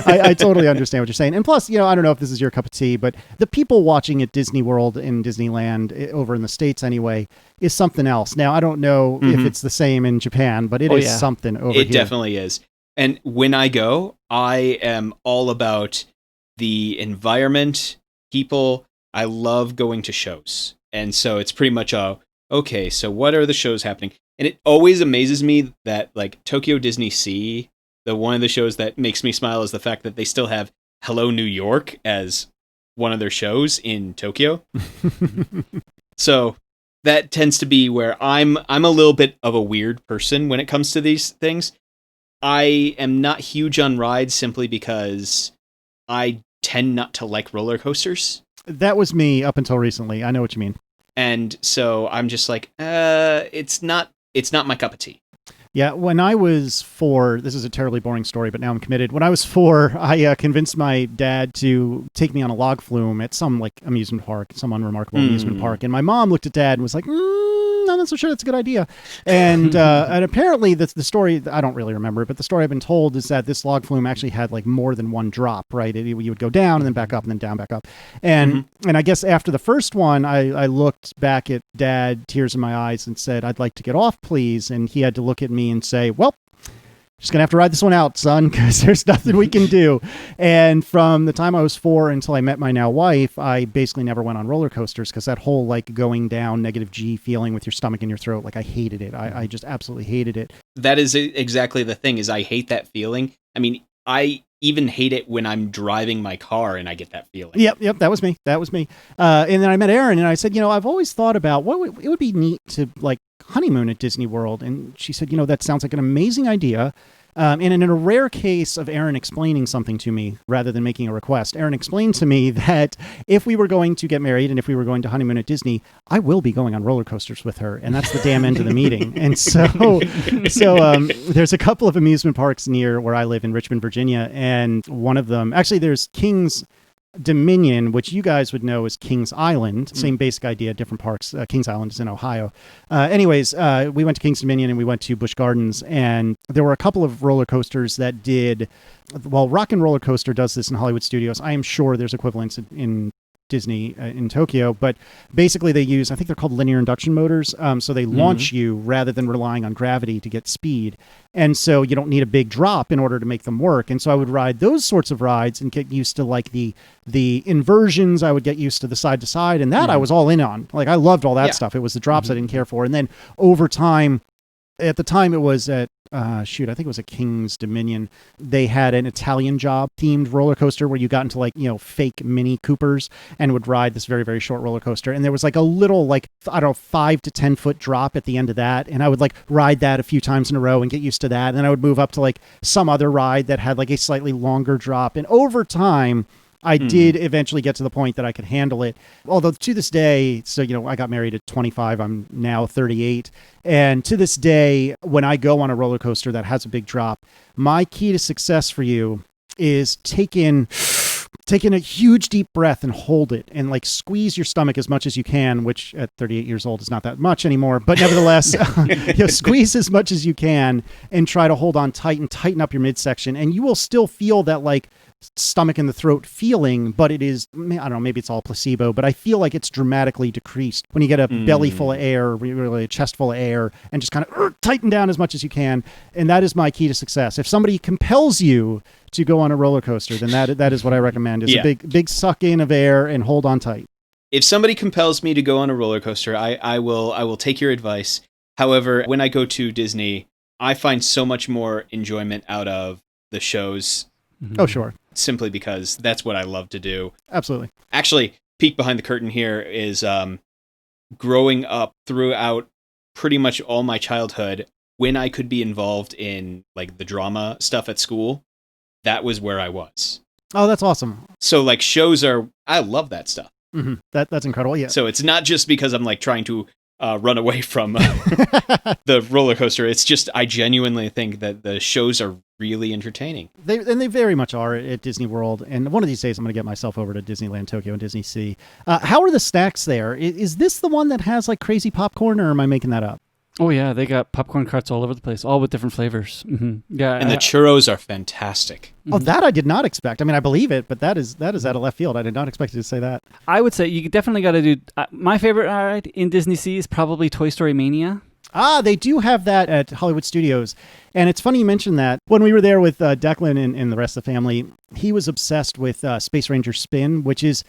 I totally understand what you're saying. And plus, I don't know if this is your cup of tea, but the people watching at Disney World and Disneyland over in the States anyway is something else. Now, I don't know if it's the same in Japan, but it is something over here. It definitely is. And when I go, I am all about the environment, people. I love going to shows. And so it's pretty much okay, so what are the shows happening? And it always amazes me that like Tokyo Disney Sea, one of the shows that makes me smile is the fact that they still have Hello New York as one of their shows in Tokyo. So that tends to be where I'm a little bit of a weird person when it comes to these things. I am not huge on rides simply because I tend not to like roller coasters. That was me up until recently. I know what you mean. And so I'm just like, it's not my cup of tea. Yeah, when I was 4, this is a terribly boring story, but now I'm committed. When I was 4, I convinced my dad to take me on a log flume at some like amusement park, some unremarkable amusement park. And my mom looked at Dad and was like, no, I'm not so sure that's a good idea. And apparently the story, I don't really remember it, but the story I've been told is that this log flume actually had like more than one drop, right? You would go down and then back up and then down, back up. And I guess after the first one, I looked back at Dad, tears in my eyes, and said, I'd like to get off, please. And he had to look at me and say, well, just going to have to ride this one out, son, because there's nothing we can do. And from the time I was 4 until I met my now wife, I basically never went on roller coasters because that whole like going down negative G feeling with your stomach in your throat, like I hated it. I just absolutely hated it. That is exactly the thing, is I hate that feeling. I mean, I even hate it when I'm driving my car and I get that feeling. Yep, that was me. And then I met Erin and I said, I've always thought about it would be neat to like honeymoon at Disney World. And she said, that sounds like an amazing idea. And in a rare case of Erin explaining something to me rather than making a request, Erin explained to me that if we were going to get married and if we were going to honeymoon at Disney, I will be going on roller coasters with her. And that's the damn end of the meeting. And so there's a couple of amusement parks near where I live in Richmond, Virginia. And one of them, actually, there's King's Dominion, which you guys would know as Kings Island. Same basic idea, different parks. Kings Island is in Ohio. Anyways, we went to Kings Dominion and we went to Busch Gardens, and there were a couple of roller coasters that did, well, Rock and Roller Coaster does this in Hollywood Studios. I am sure there's equivalents in Disney in Tokyo, but basically they use, I think they're called linear induction motors. So they launch you rather than relying on gravity to get speed. And so you don't need a big drop in order to make them work. And so I would ride those sorts of rides and get used to like the inversions. I would get used to the side to side, and that I was all in on. Like I loved all that stuff. It was the drops I didn't care for. And then over time, at the time it was at, I think it was at King's Dominion. They had an Italian Job themed roller coaster where you got into like, fake Mini Coopers and would ride this very, very short roller coaster. And there was like a little, like, 5 to 10 foot drop at the end of that. And I would like ride that a few times in a row and get used to that. And then I would move up to like some other ride that had like a slightly longer drop. And over time, I did eventually get to the point that I could handle it. Although to this day, so, I got married at 25. I'm now 38. And to this day, when I go on a roller coaster that has a big drop, my key to success for you is take in a huge deep breath and hold it and like squeeze your stomach as much as you can, which at 38 years old is not that much anymore. But nevertheless, squeeze as much as you can and try to hold on tight and tighten up your midsection. And you will still feel that like stomach in the throat feeling, but it is, I don't know, maybe it's all placebo, but I feel like it's dramatically decreased when you get a belly full of air, really a chest full of air, and just kind of tighten down as much as you can. And that is my key to success. If somebody compels you to go on a roller coaster, then that is what I recommend, is a big suck in of air and hold on tight. If somebody compels me to go on a roller coaster, I will take your advice. However, when I go to Disney, I find so much more enjoyment out of the shows. Oh, sure. Simply because that's what I love to do. Absolutely. Actually, peek behind the curtain here is growing up throughout pretty much all my childhood, when I could be involved in like the drama stuff at school, that was where I was. Oh, that's awesome. So like I love that stuff. Mm-hmm. That's incredible. Yeah. So it's not just because I'm like trying to run away from the roller coaster. It's just, I genuinely think that the shows are really entertaining. They very much are at Disney World. And one of these days I'm going to get myself over to Disneyland Tokyo and Disney Sea. How are the snacks there? Is this the one that has like crazy popcorn, or am I making that up? Oh yeah, they got popcorn carts all over the place, all with different flavors. Yeah, and the churros are fantastic. Oh, that I did not expect. I mean, I believe it, but that is out of left field. I did not expect you to say that. I would say you definitely got to do. My favorite ride in Disney Sea is probably Toy Story Mania. They do have that at Hollywood Studios. And it's funny you mentioned that. When we were there with Declan and the rest of the family, he was obsessed with Space Ranger Spin, which is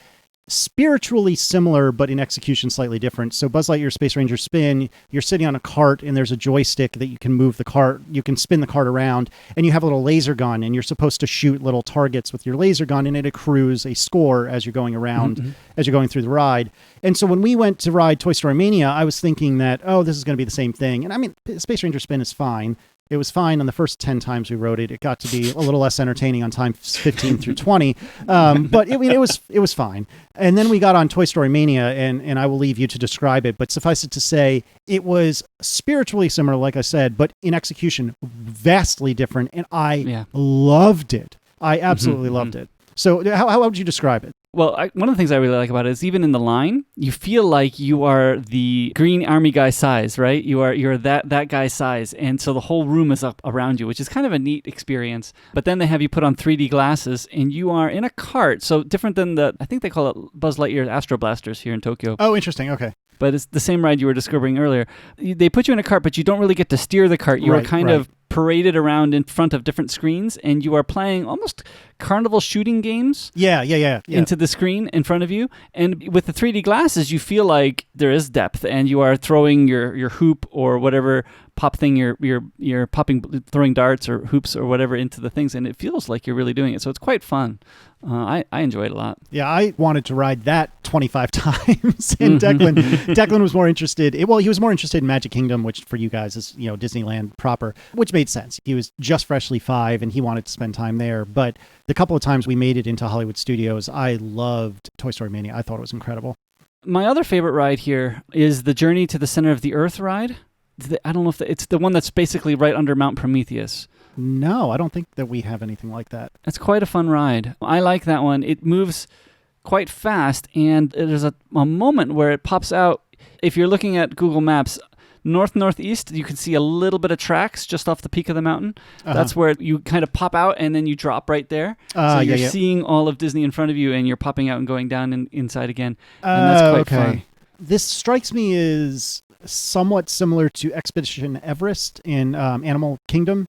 spiritually similar, but in execution slightly different. So Buzz Lightyear Space Ranger Spin, you're sitting on a cart and there's a joystick that you can move the cart. You can spin the cart around and you have a little laser gun and you're supposed to shoot little targets with your laser gun, and it accrues a score as you're going around, as you're going through the ride. And so when we went to ride Toy Story Mania, I was thinking that, this is going to be the same thing. And I mean, Space Ranger Spin is fine. It was fine on the first 10 times we rode it. It got to be a little less entertaining on time 15 through 20. But it was fine. And then we got on Toy Story Mania, and I will leave you to describe it. But suffice it to say, it was spiritually similar, like I said, but in execution, vastly different. And I loved it. I absolutely loved it. So how would you describe it? Well, one of the things I really like about it is even in the line, you feel like you are the Green Army guy size, right? You're that guy's size, and so the whole room is up around you, which is kind of a neat experience. But then they have you put on 3D glasses, and you are in a cart. So different than I think they call it Buzz Lightyear Astro Blasters here in Tokyo. Oh, interesting. Okay. But it's the same ride you were describing earlier. They put you in a cart, but you don't really get to steer the cart. You are kind of paraded around in front of different screens, and you are playing almost carnival shooting games into the screen in front of you. And with the 3D glasses, you feel like there is depth, and you are throwing your hoop or whatever pop thing you're popping, throwing darts or hoops or whatever into the things, and it feels like you're really doing it. So it's quite fun. I enjoy it a lot. Yeah, I wanted to ride that 25 times, and Declan was more interested. He was more interested in Magic Kingdom, which for you guys is Disneyland proper, which made sense. He was just freshly 5, and he wanted to spend time there. But the couple of times we made it into Hollywood Studios, I loved Toy Story Mania. I thought it was incredible. My other favorite ride here is the Journey to the Center of the Earth ride. I don't know if it's the one that's basically right under Mount Prometheus. No, I don't think that we have anything like that. It's quite a fun ride. I like that one. It moves quite fast, and there's a moment where it pops out. If you're looking at Google Maps, northeast, you can see a little bit of tracks just off the peak of the mountain. That's where you kind of pop out, and then you drop right there. So you're seeing all of Disney in front of you, and you're popping out and going down and inside again. And that's quite fun. This strikes me as somewhat similar to Expedition Everest in Animal Kingdom.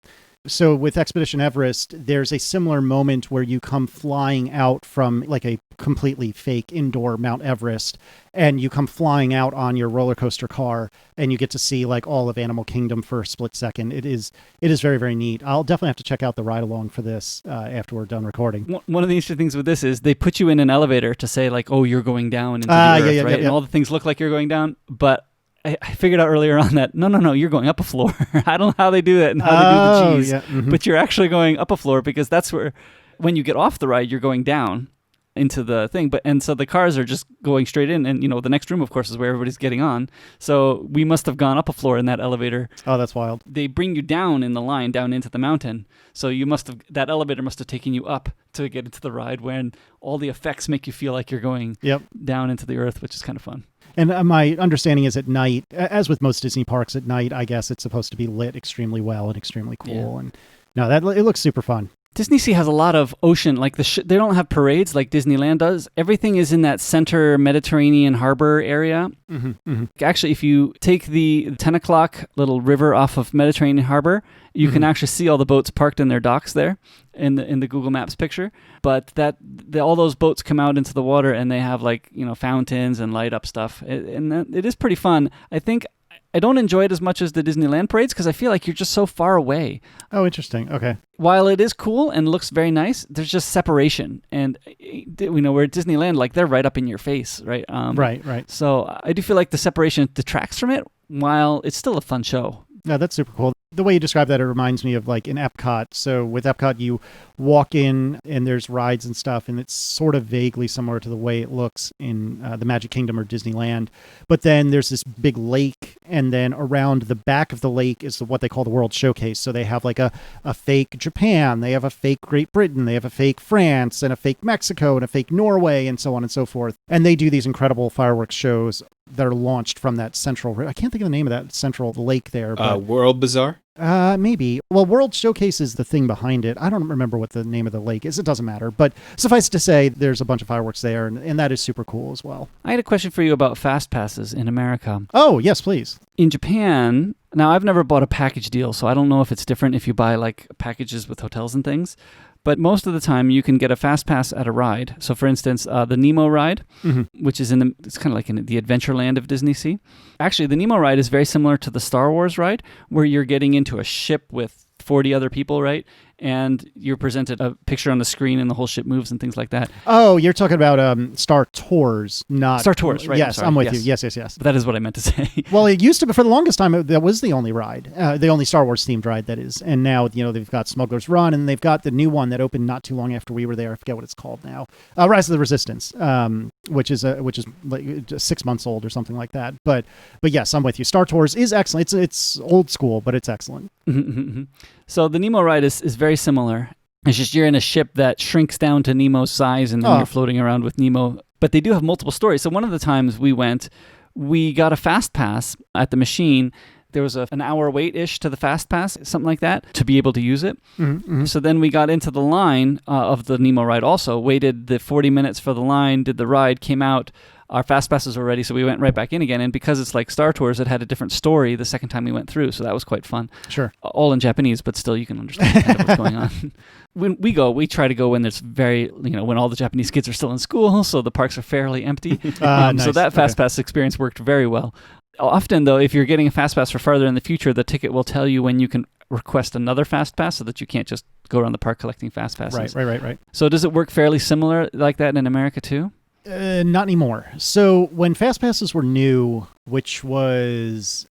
So with Expedition Everest, there's a similar moment where you come flying out from like a completely fake indoor Mount Everest, and you come flying out on your roller coaster car, and you get to see like all of Animal Kingdom for a split second. It is very, very neat. I'll definitely have to check out the ride along for this after we're done recording. One of the interesting things with this is they put you in an elevator to say like, oh, you're going down into the earth, right? And all the things look like you're going down, but I figured out earlier on that no, you're going up a floor. I don't know how they do that and how they do the G's, but you're actually going up a floor, because that's where, when you get off the ride, you're going down into the thing. And so the cars are just going straight in, and the next room, of course, is where everybody's getting on. So we must have gone up a floor in that elevator. Oh, that's wild. They bring you down in the line, down into the mountain. So that elevator must have taken you up to get into the ride, when all the effects make you feel like you're going down into the earth, which is kind of fun. And my understanding is at night, as with most Disney parks at night, I guess it's supposed to be lit extremely well and extremely cool. Yeah. And no, it looks super fun. Disney Sea has a lot of ocean, like they don't have parades like Disneyland does. Everything is in that center Mediterranean harbor area. Actually, if you take the 10 o'clock little river off of Mediterranean Harbor, you can actually see all the boats parked in their docks there in the Google Maps picture. But all those boats come out into the water, and they have like fountains and light up stuff, and it is pretty fun. I think I don't enjoy it as much as the Disneyland parades, because I feel like you're just so far away. Oh, interesting. Okay. While it is cool and looks very nice, there's just separation. And we're at Disneyland, like they're right up in your face, right? Right. So I do feel like the separation detracts from it, while it's still a fun show. No, that's super cool. The way you describe that, it reminds me of like in Epcot. So with Epcot, you walk in and there's rides and stuff, and it's sort of vaguely similar to the way it looks in the Magic Kingdom or Disneyland. But then there's this big lake, and then around the back of the lake is what they call the World Showcase. So they have like a fake Japan, they have a fake Great Britain, they have a fake France, and a fake Mexico, and a fake Norway, and so on and so forth. And they do these incredible fireworks shows that are launched from that central, I can't think of the name of that central lake there. But, World Bazaar? Maybe. Well, World Showcase is the thing behind it. I don't remember what the name of the lake is. It doesn't matter. But suffice to say, there's a bunch of fireworks there, and that is super cool as well. I had a question for you about fast passes in America. Oh, yes, please. In Japan, now I've never bought a package deal, so I don't know if it's different if you buy like packages with hotels and things. But most of the time, you can get a fast pass at a ride. So, for instance, the Nemo ride, which is it's kind of like in the Adventureland of Disney Sea. Actually, the Nemo ride is very similar to the Star Wars ride, where you're getting into a ship with 40 other people, right? And you're presented a picture on the screen, and the whole ship moves and things like that. Oh, you're talking about Star Tours, not... Star Tours, right? Yes, I'm with you. Yes. But that is what I meant to say. Well, it used to be, for the longest time, that was the only ride, the only Star Wars themed ride, that is. And now, they've got Smuggler's Run, and they've got the new one that opened not too long after we were there. I forget what it's called now. Rise of the Resistance, which is like 6 months old or something like that. But yes, I'm with you. Star Tours is excellent. It's old school, but it's excellent. So the Nemo ride is very similar. It's just you're in a ship that shrinks down to Nemo's size, and then you're floating around with Nemo. But they do have multiple stories. So one of the times we went, we got a fast pass at the machine. There was an hour wait-ish to the fast pass, something like that, to be able to use it. Mm-hmm. So then we got into the line of the Nemo ride also, waited the 40 minutes for the line, did the ride, came out. Our fast passes were ready, so we went right back in again. And because it's like Star Tours, it had a different story the second time we went through, so that was quite fun. Sure. All in Japanese, but still you can understand kind of what's going on. When we go, we try to go when there's when all the Japanese kids are still in school, so the parks are fairly empty. Nice. So that fast pass experience worked very well. Often, though, if you're getting a fast pass for farther in the future, the ticket will tell you when you can request another fast pass so that you can't just go around the park collecting fast passes. Right. So does it work fairly similar like that in America too? Not anymore. So when fast passes were new, which was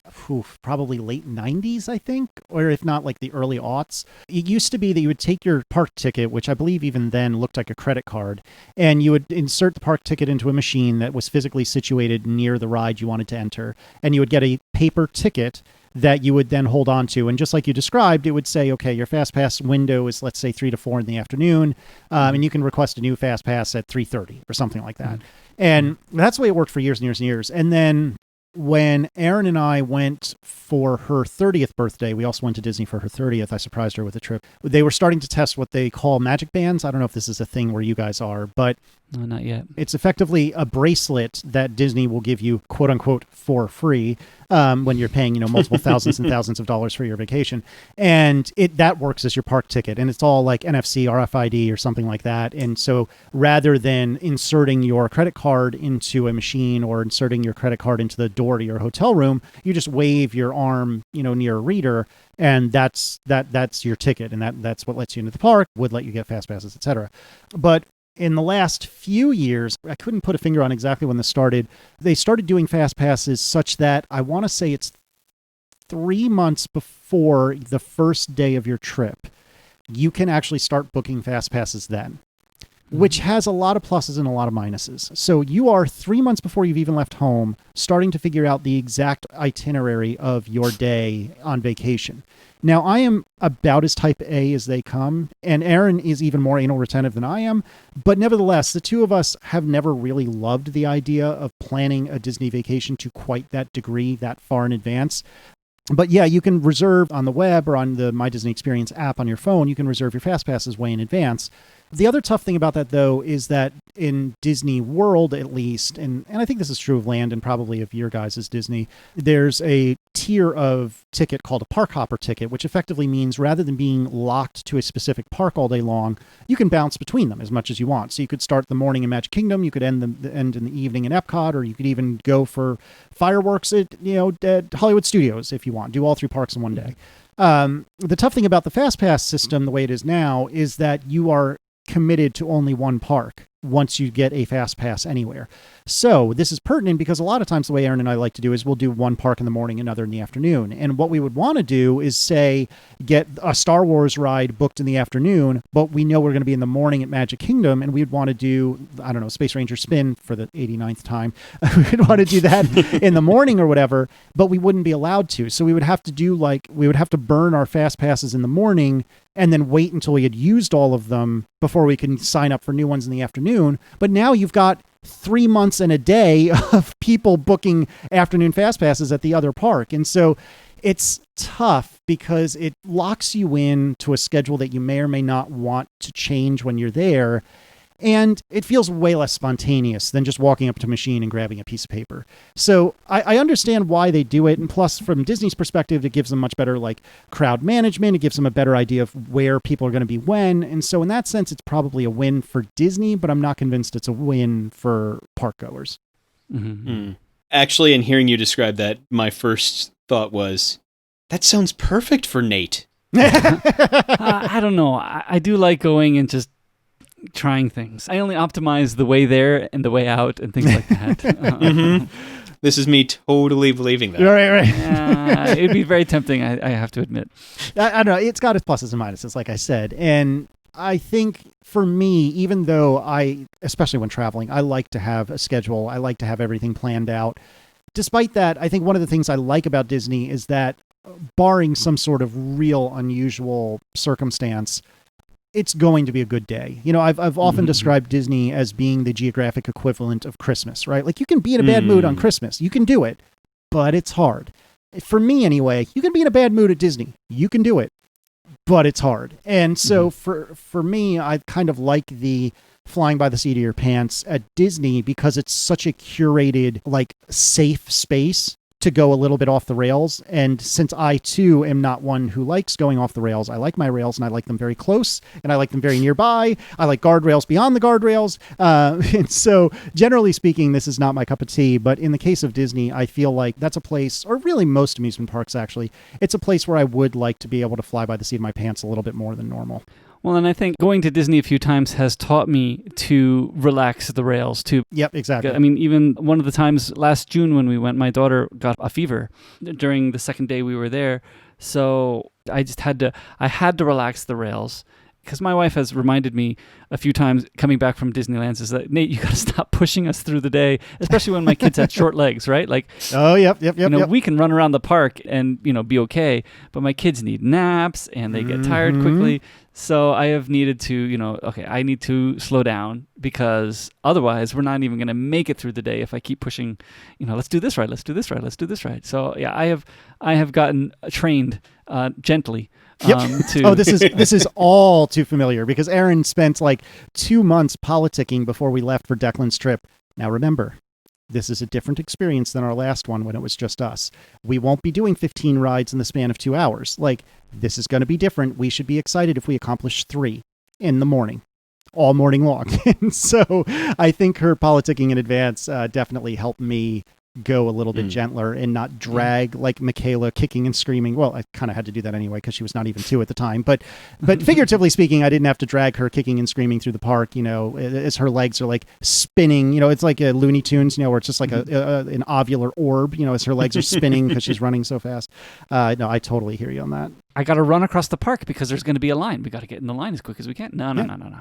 probably late 90s, I think, or if not like the early aughts, it used to be that you would take your park ticket, which I believe even then looked like a credit card, and you would insert the park ticket into a machine that was physically situated near the ride you wanted to enter, and you would get a paper ticket that you would then hold on to. And just like you described, it would say, okay, your fast pass window is, let's say, 3 to 4 in the afternoon, and you can request a new fast pass at 3:30 or something like that. And that's the way it worked for years and years and years. And then when Erin and I went for her 30th birthday, we also went to Disney for her 30th. I surprised her with a trip. They were starting to test what they call magic bands. I don't know if this is a thing where you guys are, but no, not yet. It's effectively a bracelet that Disney will give you, quote unquote, for free when you're paying, multiple thousands and thousands of dollars for your vacation. And that works as your park ticket. And it's all like NFC, RFID or something like that. And so rather than inserting your credit card into a machine or inserting your credit card into the door to your hotel room, you just wave your arm, near a reader, and that's your ticket. And that's what lets you into the park, would let you get fast passes, etc. But in the last few years, I couldn't put a finger on exactly when this started. They started doing fast passes such that I want to say it's 3 months before the first day of your trip, you can actually start booking fast passes then, which has a lot of pluses and a lot of minuses. So you are 3 months before you've even left home, starting to figure out the exact itinerary of your day on vacation. Now, I am about as type A as they come, and Erin is even more anal retentive than I am, but nevertheless, the two of us have never really loved the idea of planning a Disney vacation to quite that degree, that far in advance. But yeah, you can reserve on the web or on the My Disney Experience app on your phone, you can reserve your fast passes way in advance. The other tough thing about that, though, is that in Disney World, at least, and I think this is true of Land and probably of your guys' Disney, there's a tier of ticket called a park hopper ticket, which effectively means rather than being locked to a specific park all day long, you can bounce between them as much as you want. So you could start the morning in Magic Kingdom, you could end in the evening in Epcot, or you could even go for fireworks at Hollywood Studios if you want. Do all 3 parks in one day. The tough thing about the Fast Pass system, the way it is now, is that you are committed to only one park once you get a fast pass anywhere. So this is pertinent because a lot of times the way Erin and I like to do is we'll do one park in the morning, another in the afternoon. And what we would want to do is say, get a Star Wars ride booked in the afternoon, but we know we're going to be in the morning at Magic Kingdom and we'd want to do, I don't know, Space Ranger Spin for the 89th time. We'd want to do that in the morning or whatever, but we wouldn't be allowed to. So we would have to burn our fast passes in the morning and then wait until we had used all of them before we can sign up for new ones in the afternoon. But now you've got 3 months and a day of people booking afternoon fast passes at the other park. And so it's tough because it locks you in to a schedule that you may or may not want to change when you're there. And it feels way less spontaneous than just walking up to a machine and grabbing a piece of paper. So I understand why they do it. And plus, from Disney's perspective, it gives them much better crowd management. It gives them a better idea of where people are going to be when. And so in that sense, it's probably a win for Disney, but I'm not convinced it's a win for park goers. Mm-hmm. Actually, in hearing you describe that, my first thought was, that sounds perfect for Nate. I don't know. I do like going and just trying things. I only optimize the way there and the way out and things like that. Mm-hmm. This is me totally believing that. Right. It'd be very tempting, I have to admit. I don't know. It's got its pluses and minuses, like I said. And I think for me, even though especially when traveling, I like to have a schedule. I like to have everything planned out. Despite that, I think one of the things I like about Disney is that barring some sort of real unusual circumstance, it's going to be a good day. I've often described Disney as being the geographic equivalent of Christmas, right? Like, you can be in a bad mood on Christmas. You can do it, but it's hard. For me, anyway, you can be in a bad mood at Disney. You can do it, but it's hard. And so for me, I kind of like the flying by the seat of your pants at Disney because it's such a curated, like, safe space to go a little bit off the rails. And since I too am not one who likes going off the rails, I like my rails and I like them very close and I like them very nearby. I like guardrails beyond the guardrails. And so generally speaking, this is not my cup of tea, but in the case of Disney, I feel like that's a place, or really most amusement parks actually, it's a place where I would like to be able to fly by the seat of my pants a little bit more than normal. Well, and I think going to Disney a few times has taught me to relax the rails too. Yep, exactly. I mean, even one of the times last June when we went, my daughter got a fever during the second day we were there. So I had to relax the rails. Because my wife has reminded me a few times coming back from Disneyland is that, Nate, you got to stop pushing us through the day, especially when my kids have short legs, right? Like, yep. We can run around the park and, be okay, but my kids need naps and they get tired quickly. So I have needed to, I need to slow down because otherwise we're not even going to make it through the day if I keep pushing, let's do this right, let's do this right, let's do this right. So yeah, I have gotten trained gently. Yep. This is all too familiar because Aaron spent like 2 months politicking before we left for Declan's trip. Now remember, this is a different experience than our last one when it was just us. We won't be doing 15 rides in the span of 2 hours. Like, this is going to be different. We should be excited if we accomplish 3 in the morning, all morning long. And so I think her politicking in advance definitely helped me go a little bit gentler and not drag like Michaela kicking and screaming. Well, I kind of had to do that anyway because she was not even 2 at the time. But figuratively speaking, I didn't have to drag her kicking and screaming through the park, as her legs are like spinning. It's like a Looney Tunes, where it's just like an ovular orb, as her legs are spinning because she's running so fast. No, I totally hear you on that. I got to run across the park because there's going to be a line. We got to get in the line as quick as we can. No.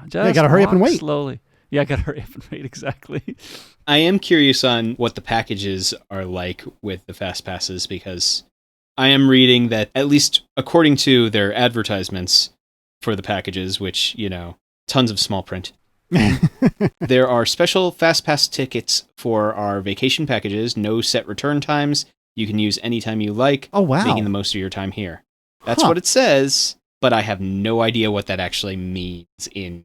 Just got to hurry up and wait. Slowly. Yeah, I got to hurry up and wait, exactly. I am curious on what the packages are like with the Fast Passes because I am reading that, at least according to their advertisements for the packages, which, tons of small print, there are special Fast Pass tickets for our vacation packages, no set return times. You can use anytime you like, oh, wow, making the most of your time here. That's what it says, but I have no idea what that actually means in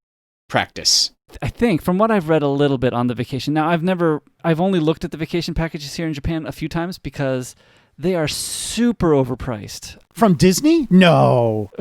practice. I think from what I've read a little bit on the vacation. Now, I've only looked at the vacation packages here in Japan a few times because they are super overpriced. From Disney? No.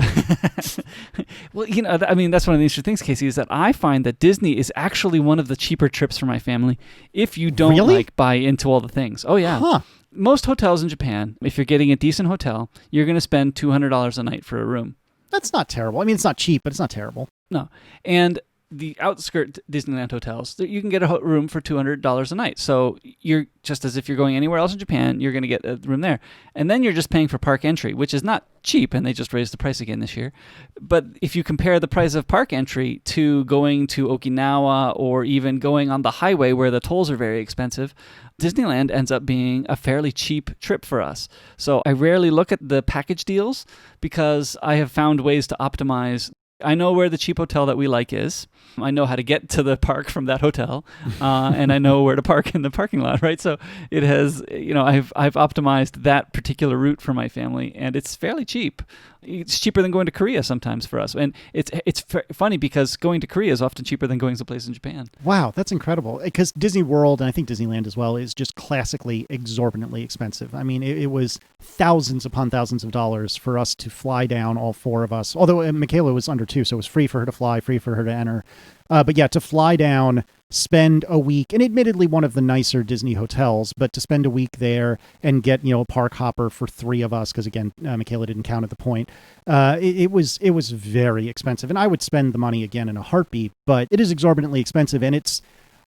Well, that's one of the interesting things, Casey, is that I find that Disney is actually one of the cheaper trips for my family if you don't buy into all the things. Oh, yeah. Huh. Most hotels in Japan, if you're getting a decent hotel, you're going to spend $200 a night for a room. That's not terrible. I mean, it's not cheap, but it's not terrible. No. And the outskirt Disneyland hotels, you can get a room for $200 a night. So you're just as if you're going anywhere else in Japan, you're going to get a room there. And then you're just paying for park entry, which is not cheap, and they just raised the price again this year. But if you compare the price of park entry to going to Okinawa or even going on the highway where the tolls are very expensive, Disneyland ends up being a fairly cheap trip for us. So I rarely look at the package deals because I have found ways to optimize. I know where the cheap hotel that we like is. I know how to get to the park from that hotel, and I know where to park in the parking lot, right? So it has, I've optimized that particular route for my family, and it's fairly cheap. It's cheaper than going to Korea sometimes for us. And it's funny because going to Korea is often cheaper than going someplace in Japan. Wow, that's incredible. Because Disney World, and I think Disneyland as well, is just classically exorbitantly expensive. I mean, it was thousands upon thousands of dollars for us to fly down, all 4 of us. Although Michaela was under 2, so it was free for her to fly, free for her to enter. But yeah, to fly down, spend a week, and admittedly one of the nicer Disney hotels, but to spend a week there and get, a park hopper for 3 of us, because again, Michaela didn't count at the point. It was very expensive, and I would spend the money again in a heartbeat, but it is exorbitantly expensive, and it's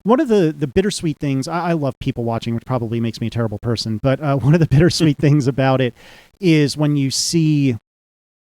one of the bittersweet things. I love people watching, which probably makes me a terrible person, but one of the bittersweet things about it is when you see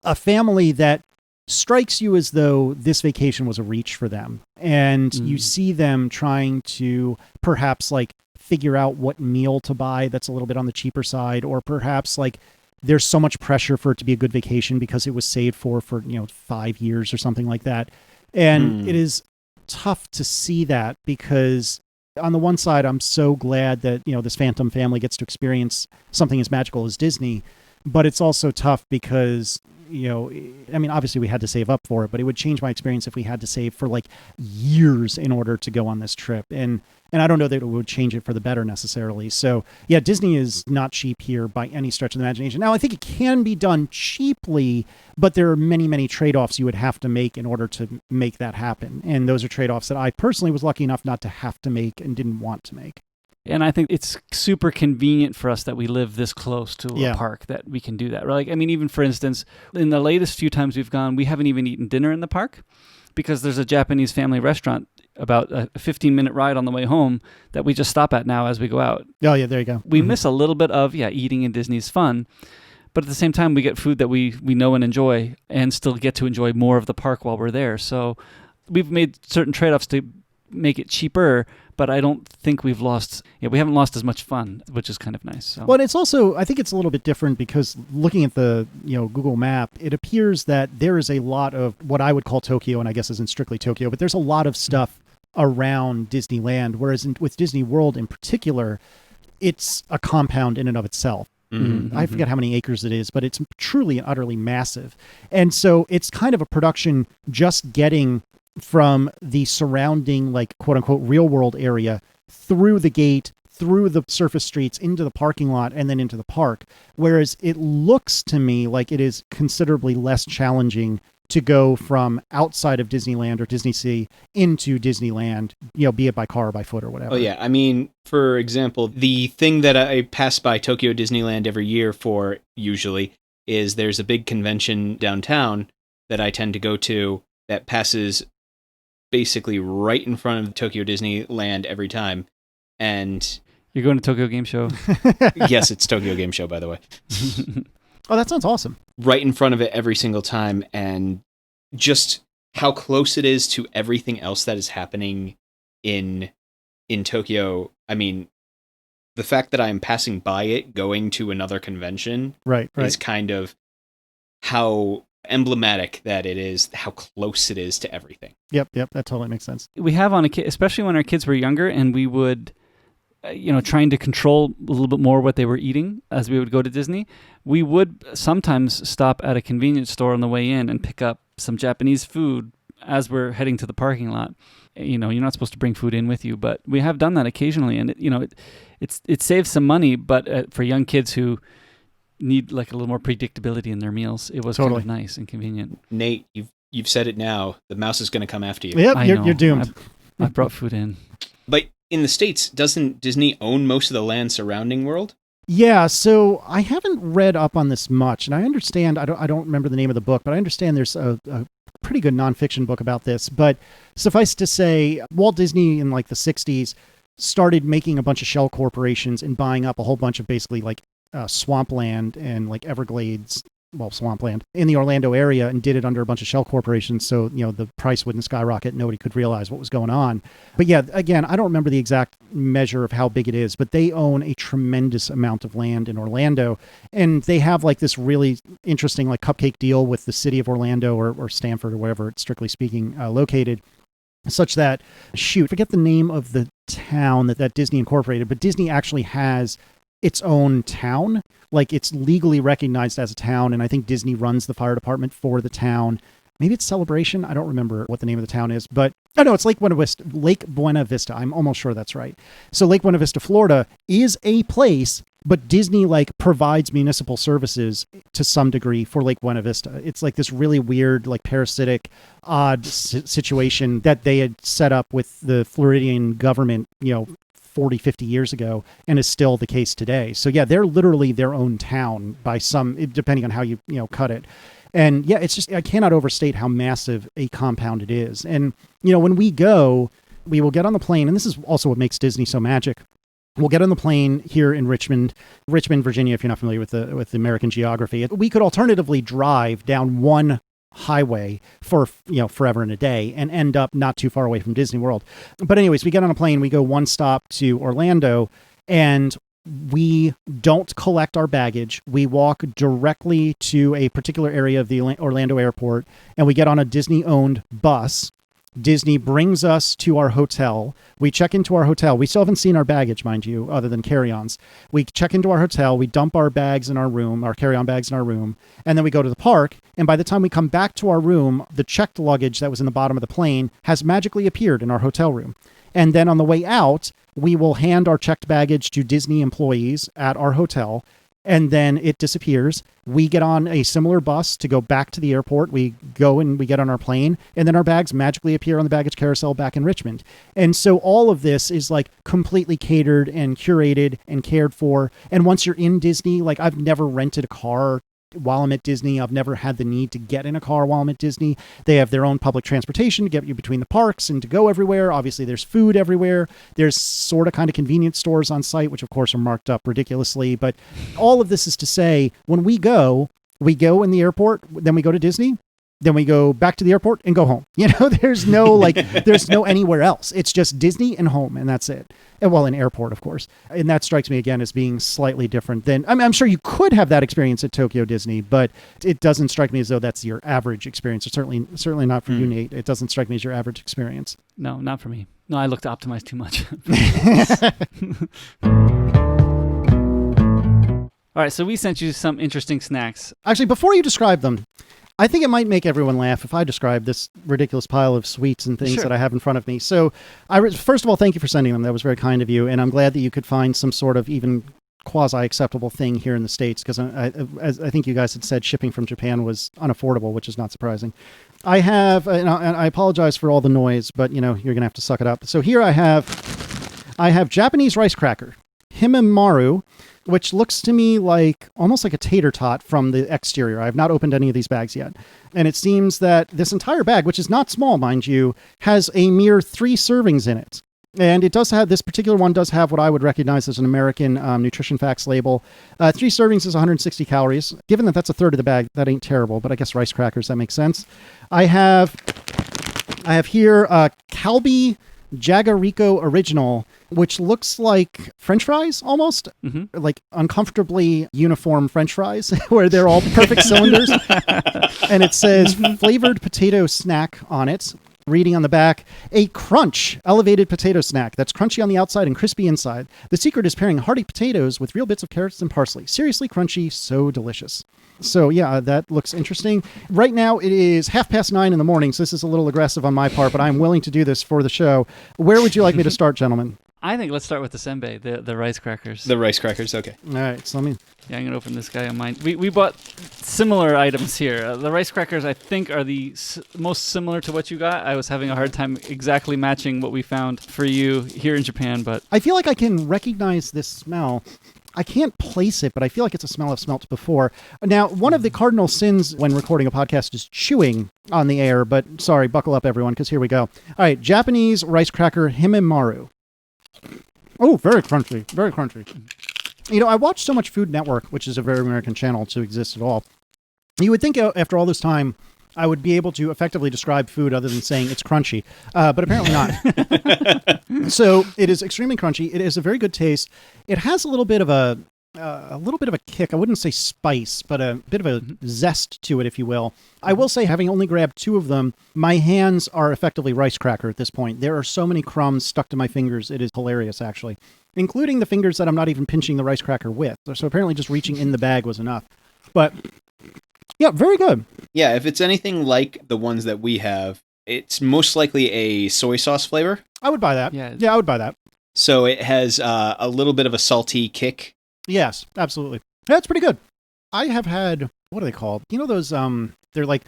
a family that strikes you as though this vacation was a reach for them. And you see them trying to perhaps like figure out what meal to buy that's a little bit on the cheaper side, or perhaps like there's so much pressure for it to be a good vacation because it was saved for 5 years or something like that. And it is tough to see that because on the one side, I'm so glad that, this Phantom family gets to experience something as magical as Disney, but it's also tough because, obviously we had to save up for it, but it would change my experience if we had to save for like years in order to go on this trip. And I don't know that it would change it for the better necessarily. So yeah, Disney is not cheap here by any stretch of the imagination. Now I think it can be done cheaply, but there are many, many trade-offs you would have to make in order to make that happen. And those are trade-offs that I personally was lucky enough not to have to make and didn't want to make. And I think it's super convenient for us that we live this close to a park that we can do that. Right? Even for instance, in the latest few times we've gone, we haven't even eaten dinner in the park because there's a Japanese family restaurant about a 15-minute ride on the way home that we just stop at now as we go out. Oh, yeah, there you go. We miss a little bit of, eating in Disney's fun, but at the same time, we get food that we know and enjoy and still get to enjoy more of the park while we're there. So we've made certain trade-offs to make it cheaper, but I don't think we haven't lost as much fun, which is kind of nice. So. Well, it's also, I think it's a little bit different because looking at the, Google map, it appears that there is a lot of what I would call Tokyo, and I guess isn't strictly Tokyo, but there's a lot of stuff around Disneyland, whereas with Disney World in particular, it's a compound in and of itself. Mm-hmm. I forget how many acres it is, but it's truly and utterly massive. And so it's kind of a production just getting from the surrounding, like, quote unquote, real world area through the gate, through the surface streets, into the parking lot, and then into the park. Whereas it looks to me like it is considerably less challenging to go from outside of Disneyland or Disney Sea into Disneyland, be it by car or by foot or whatever. Oh, yeah. For example, the thing that I pass by Tokyo Disneyland every year for usually is there's a big convention downtown that I tend to go to that passes basically right in front of Tokyo Disneyland every time. And you're going to Tokyo Game Show? Yes, it's Tokyo Game Show, by the way. Oh, that sounds awesome. Right in front of it every single time. And just how close it is to everything else that is happening in Tokyo. The fact that I'm passing by it going to another convention right. is kind of how emblematic that it is, how close it is to everything. Yep, that totally makes sense. We have on a kid, especially when our kids were younger, and we would, trying to control a little bit more what they were eating as we would go to Disney. We would sometimes stop at a convenience store on the way in and pick up some Japanese food as we're heading to the parking lot. You're not supposed to bring food in with you, but we have done that occasionally, and it saves some money. But for young kids who need like a little more predictability in their meals, it was totally kind of nice and convenient. Nate, you've said it now. The mouse is going to come after you. Yep, you're doomed. I brought food in. But in the States, doesn't Disney own most of the land surrounding World? Yeah, so I haven't read up on this much, and I understand, I don't remember the name of the book, but I understand there's a pretty good nonfiction book about this. But suffice to say, Walt Disney in like the 60s started making a bunch of shell corporations and buying up a whole bunch of basically like swampland and like Everglades, swampland in the Orlando area, and did it under a bunch of shell corporations. So, the price wouldn't skyrocket. Nobody could realize what was going on. But yeah, again, I don't remember the exact measure of how big it is, but they own a tremendous amount of land in Orlando. And they have like this really interesting like cupcake deal with the city of Orlando or Stanford or wherever it's strictly speaking located, such that, forget the name of the town that Disney incorporated, but Disney actually has its own town. Like, it's legally recognized as a town, and I think Disney runs the fire department for the town. Maybe it's Celebration. I don't remember what the name of the town is, but it's Lake Buena Vista. Lake Buena Vista. I'm almost sure that's right. So Lake Buena Vista, Florida is a place, but Disney like provides municipal services to some degree for Lake Buena Vista. It's like this really weird, like parasitic, odd situation that they had set up with the Floridian government, 40, 50 years ago, and is still the case today. So yeah, they're literally their own town by some, depending on how you cut it. And yeah, it's just, I cannot overstate how massive a compound it is. And, when we go, we will get on the plane, and this is also what makes Disney so magic. We'll get on the plane here in Richmond, Virginia, if you're not familiar with the American geography. We could alternatively drive down one highway for forever and a day and end up not too far away from Disney World. But anyways, we get on a plane, we go one stop to Orlando, and we don't collect our baggage. We walk directly to a particular area of the Orlando airport, and we get on a Disney-owned bus Disney brings us to our hotel. We check into our hotel. We still haven't seen our baggage, mind you, other than carry-ons. We check into our hotel. We dump our bags in our room, our carry-on bags in our room, and then we go to the park. And by the time we come back to our room, the checked luggage that was in the bottom of the plane has magically appeared in our hotel room. And then on the way out, we will hand our checked baggage to Disney employees at our hotel, and then it disappears. We get on a similar bus to go back to the airport. We go and we get on our plane, and then our bags magically appear on the baggage carousel back in Richmond. And so all of this is like completely catered and curated and cared for. And once you're in Disney, like I've never rented a car while I'm at Disney. I've never had the need to get in a car while I'm at Disney. They have their own public transportation to get you between the parks and to go everywhere. Obviously, there's food everywhere. There's sort of kind of convenience stores on site, which of course are marked up ridiculously. But all of this is to say, when we go in the airport, then we go to Disney, then we go back to the airport and go home. You know, there's no anywhere else. It's just Disney and home, and that's it. And well, an airport, of course. And that strikes me again as being slightly different than, I mean, I'm sure you could have that experience at Tokyo Disney, but it doesn't strike me as though that's your average experience. It's certainly not for you, Nate. It doesn't strike me as your average experience. No, not for me. No, I look to optimize too much. All right, so we sent you some interesting snacks. Actually, before you describe them, I think it might make everyone laugh if I describe this ridiculous pile of sweets and things that I have in front of me. So, first of all, thank you for sending them. That was very kind of you, and I'm glad that you could find some sort of even quasi-acceptable thing here in the States, because as I think you guys had said, shipping from Japan was unaffordable, which is not surprising. I have, and I apologize for all the noise, but, you know, you're going to have to suck it up. So here I have Japanese rice cracker, himemaru, which looks to me like almost like a tater tot from the exterior. I have not opened any of these bags yet. And it seems that this entire bag, which is not small, mind you, has a mere 3 servings in it. And it does have, this particular one does have what I would recognize as an American nutrition facts label. 3 servings is 160 calories. Given that that's a third of the bag, that ain't terrible, but I guess rice crackers, that makes sense. I have here Calbee Jagariko Original, which looks like French fries almost, like uncomfortably uniform French fries, where they're all perfect cylinders. And it says flavored potato snack on it. Reading on the back, a crunch elevated potato snack that's crunchy on the outside and crispy inside. The secret is pairing hearty potatoes with real bits of carrots and parsley. Seriously crunchy, so delicious. So yeah, that looks interesting. Right now it is 9:30 in the morning, so this is a little aggressive on my part, but I'm willing to do this for the show. Where would you like me to start, gentlemen? I think let's start with the senbei, the rice crackers. The rice crackers, okay. All right, so let me... Yeah, I'm going to open this guy on mine. We bought similar items here. The rice crackers, I think, are the most similar to what you got. I was having a hard time exactly matching what we found for you here in Japan, but... I feel like I can recognize this smell. I can't place it, but I feel like it's a smell I've smelt before. Now, one of the cardinal sins when recording a podcast is chewing on the air, but sorry, buckle up, everyone, because here we go. All right, Japanese rice cracker himemaru. Oh, very crunchy, very crunchy. You know, I watch so much Food Network, which is a very American channel to exist at all. You would think after all this time, I would be able to effectively describe food other than saying it's crunchy, but apparently not. So it is extremely crunchy. It is a very good taste. It has a little bit of a kick. I wouldn't say spice, but a bit of a zest to it, if you will. I will say, having only grabbed 2 of them, my hands are effectively rice cracker at this point. There are so many crumbs stuck to my fingers. It is hilarious, actually, including the fingers that I'm not even pinching the rice cracker with. So apparently just reaching in the bag was enough. But yeah, very good. Yeah, if it's anything like the ones that we have, it's most likely a soy sauce flavor. I would buy that. Yeah, I would buy that. So it has a little bit of a salty kick. Yes, absolutely. That's pretty good. I have had, what are they called? You know those, they're like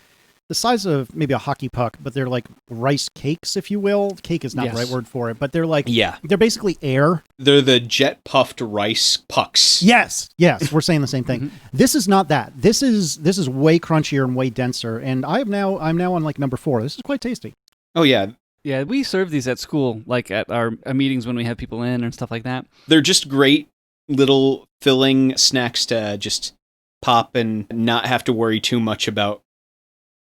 the size of maybe a hockey puck, but they're like rice cakes, if you will. Cake is not the right word for it, but they're like, they're basically air. They're the jet puffed rice pucks. Yes, we're saying the same thing. This is not that. This is way crunchier and way denser, and I'm now on like number 4. This is quite tasty. Oh yeah. Yeah, we serve these at school, like at our meetings when we have people in and stuff like that. They're just great little filling snacks to just pop and not have to worry too much about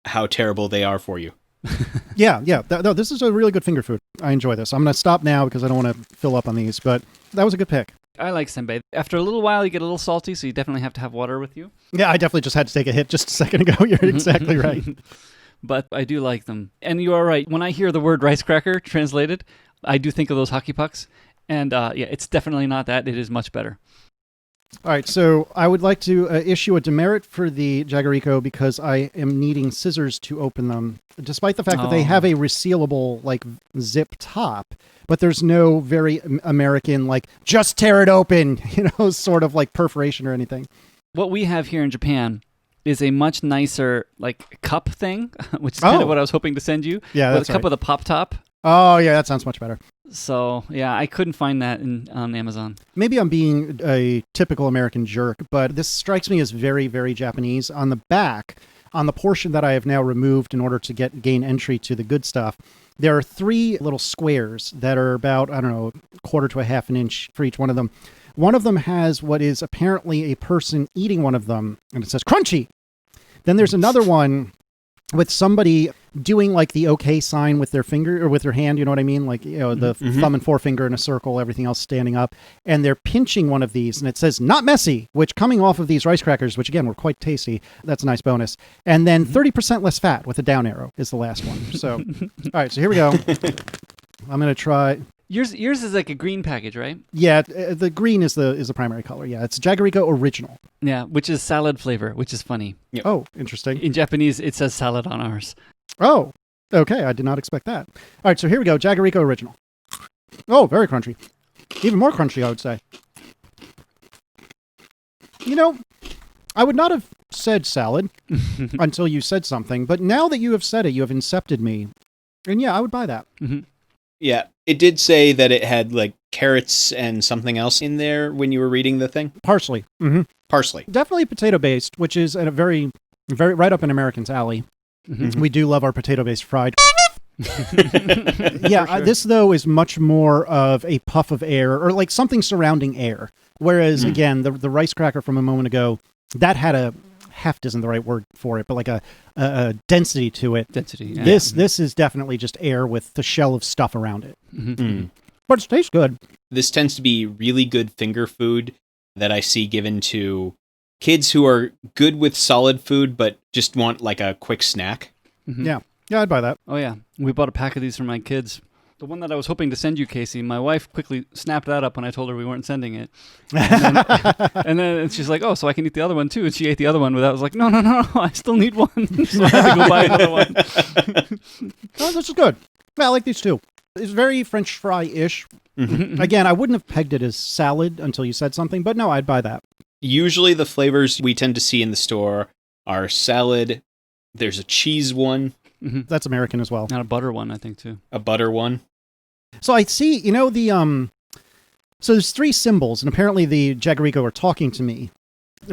how terrible they are for you. Yeah. No, this is a really good finger food. I enjoy this. I'm going to stop now because I don't want to fill up on these, but that was a good pick. I like senbei. After a little while, you get a little salty, so you definitely have to have water with you. Yeah, I definitely just had to take a hit just a second ago. You're exactly right. but I do like them. And you are right. When I hear the word rice cracker translated, I do think of those hockey pucks. And yeah, it's definitely not that. It is much better. All right, so I would like to issue a demerit for the Jaguarico because I am needing scissors to open them, despite the fact that they have a resealable, like, zip top, but there's no very American, like, just tear it open, sort of like perforation or anything. What we have here in Japan is a much nicer, like, cup thing, which is kind of what I was hoping to send you. Yeah, that's a cup with a pop top. Oh, yeah, that sounds much better. So, yeah, I couldn't find that on Amazon. Maybe I'm being a typical American jerk, but this strikes me as very, very Japanese. On the back, on the portion that I have now removed in order to gain entry to the good stuff, there are 3 little squares that are about, I don't know, a quarter to a half an inch for each one of them. One of them has what is apparently a person eating one of them, and it says crunchy. Then there's another one with somebody doing like the okay sign with their finger or with their hand, you know what I mean? Like, the thumb and forefinger in a circle, everything else standing up. And they're pinching one of these and it says not messy, which coming off of these rice crackers, which again, were quite tasty. That's a nice bonus. And then 30% less fat with a down arrow is the last one. So, all right, so here we go. I'm going to try. Yours is like a green package, right? Yeah, the green is the primary color. Yeah, it's Jaguarico Original. Yeah, which is salad flavor, which is funny. Yep. Oh, interesting. In Japanese, it says salad on ours. Oh, okay. I did not expect that. All right, so here we go. Jaguarico Original. Oh, very crunchy. Even more crunchy, I would say. I would not have said salad until you said something, but now that you have said it, you have incepted me. And yeah, I would buy that. Mm-hmm. Yeah, it did say that it had like carrots and something else in there when you were reading the thing. Parsley. Mm-hmm. Parsley. Definitely potato-based, which is a very, very right up in Americans' alley. Mm-hmm. We do love our potato-based fried. Yeah, sure. This, though, is much more of a puff of air or like something surrounding air. Whereas, again, the rice cracker from a moment ago, that had a heft isn't the right word for it, but like a density to it. Density. Yeah. This is definitely just air with the shell of stuff around it. Mm-hmm. But it tastes good. This tends to be really good finger food that I see given to kids who are good with solid food but just want like a quick snack. Mm-hmm. Yeah, I'd buy that. Oh yeah, we bought a pack of these for my kids. The one that I was hoping to send you, Casey, my wife quickly snapped that up when I told her we weren't sending it. And then she's like, oh, so I can eat the other one too. And she ate the other one, but I was like, no, I still need one. So I had to go buy another one. Oh, this is good. Yeah, I like these too. It's very French fry-ish. Mm-hmm. Again, I wouldn't have pegged it as salad until you said something, but no, I'd buy that. Usually the flavors we tend to see in the store are salad. There's a cheese one. Mm-hmm. That's American as well. And a butter one, I think, too. A butter one. So I see, so there's 3 symbols, and apparently the Jaguarico are talking to me.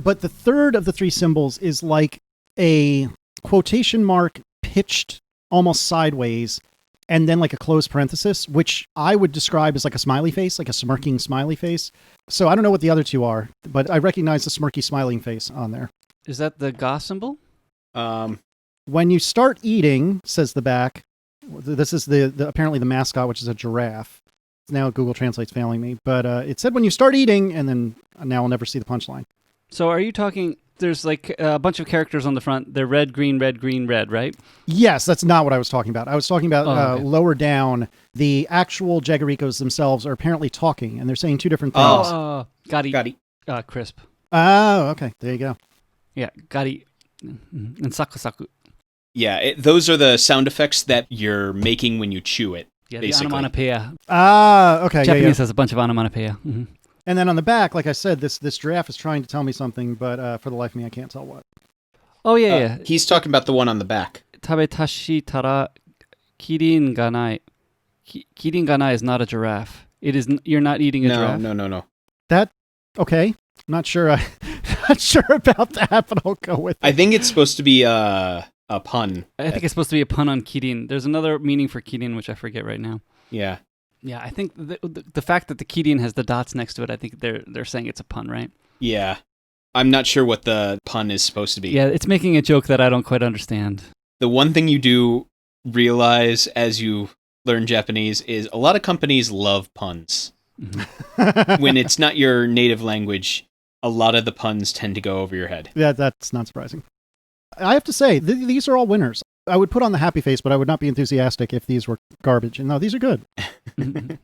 But the third of the 3 symbols is like a quotation mark pitched almost sideways, and then like a closed parenthesis, which I would describe as like a smiley face, like a smirking smiley face. So I don't know what the other 2 are, but I recognize the smirky smiling face on there. Is that the Ga symbol? When you start eating, says the back, this is the apparently the mascot, which is a giraffe. Now Google Translate's failing me, but it said when you start eating, and then now I'll never see the punchline. So are you talking, there's like a bunch of characters on the front. They're red, green, right? Yes, that's not what I was talking about. I was talking about lower down, the actual Jaguaricos themselves are apparently talking, and they're saying 2 different things. Gari. Crisp. Oh, okay. There you go. Yeah, gari and saku. Yeah, those are the sound effects that you're making when you chew it. Yeah, basically. the onomatopoeia. Okay. Japanese has a bunch of onomatopoeia. Mm-hmm. And then on the back, like I said, this giraffe is trying to tell me something, but for the life of me, I can't tell what. Oh, yeah. He's talking about the one on the back. Tabetashi tara kirin ga nai. Kirin ga nai is not a giraffe. It is. You're not eating a giraffe. No. That, okay. Not sure. Not sure about that, but I'll go with it. I think it's supposed to be a pun. I think it's supposed to be a pun on kirin. There's another meaning for kirin, which I forget right now. Yeah. Yeah, I think the fact that the kirin has the dots next to it, I think they're saying it's a pun, right? Yeah. I'm not sure what the pun is supposed to be. Yeah, it's making a joke that I don't quite understand. The one thing you do realize as you learn Japanese is a lot of companies love puns. Mm-hmm. When it's not your native language, a lot of the puns tend to go over your head. Yeah, that's not surprising. I have to say, these are all winners. I would put on the happy face, but I would not be enthusiastic if these were garbage. And no, these are good.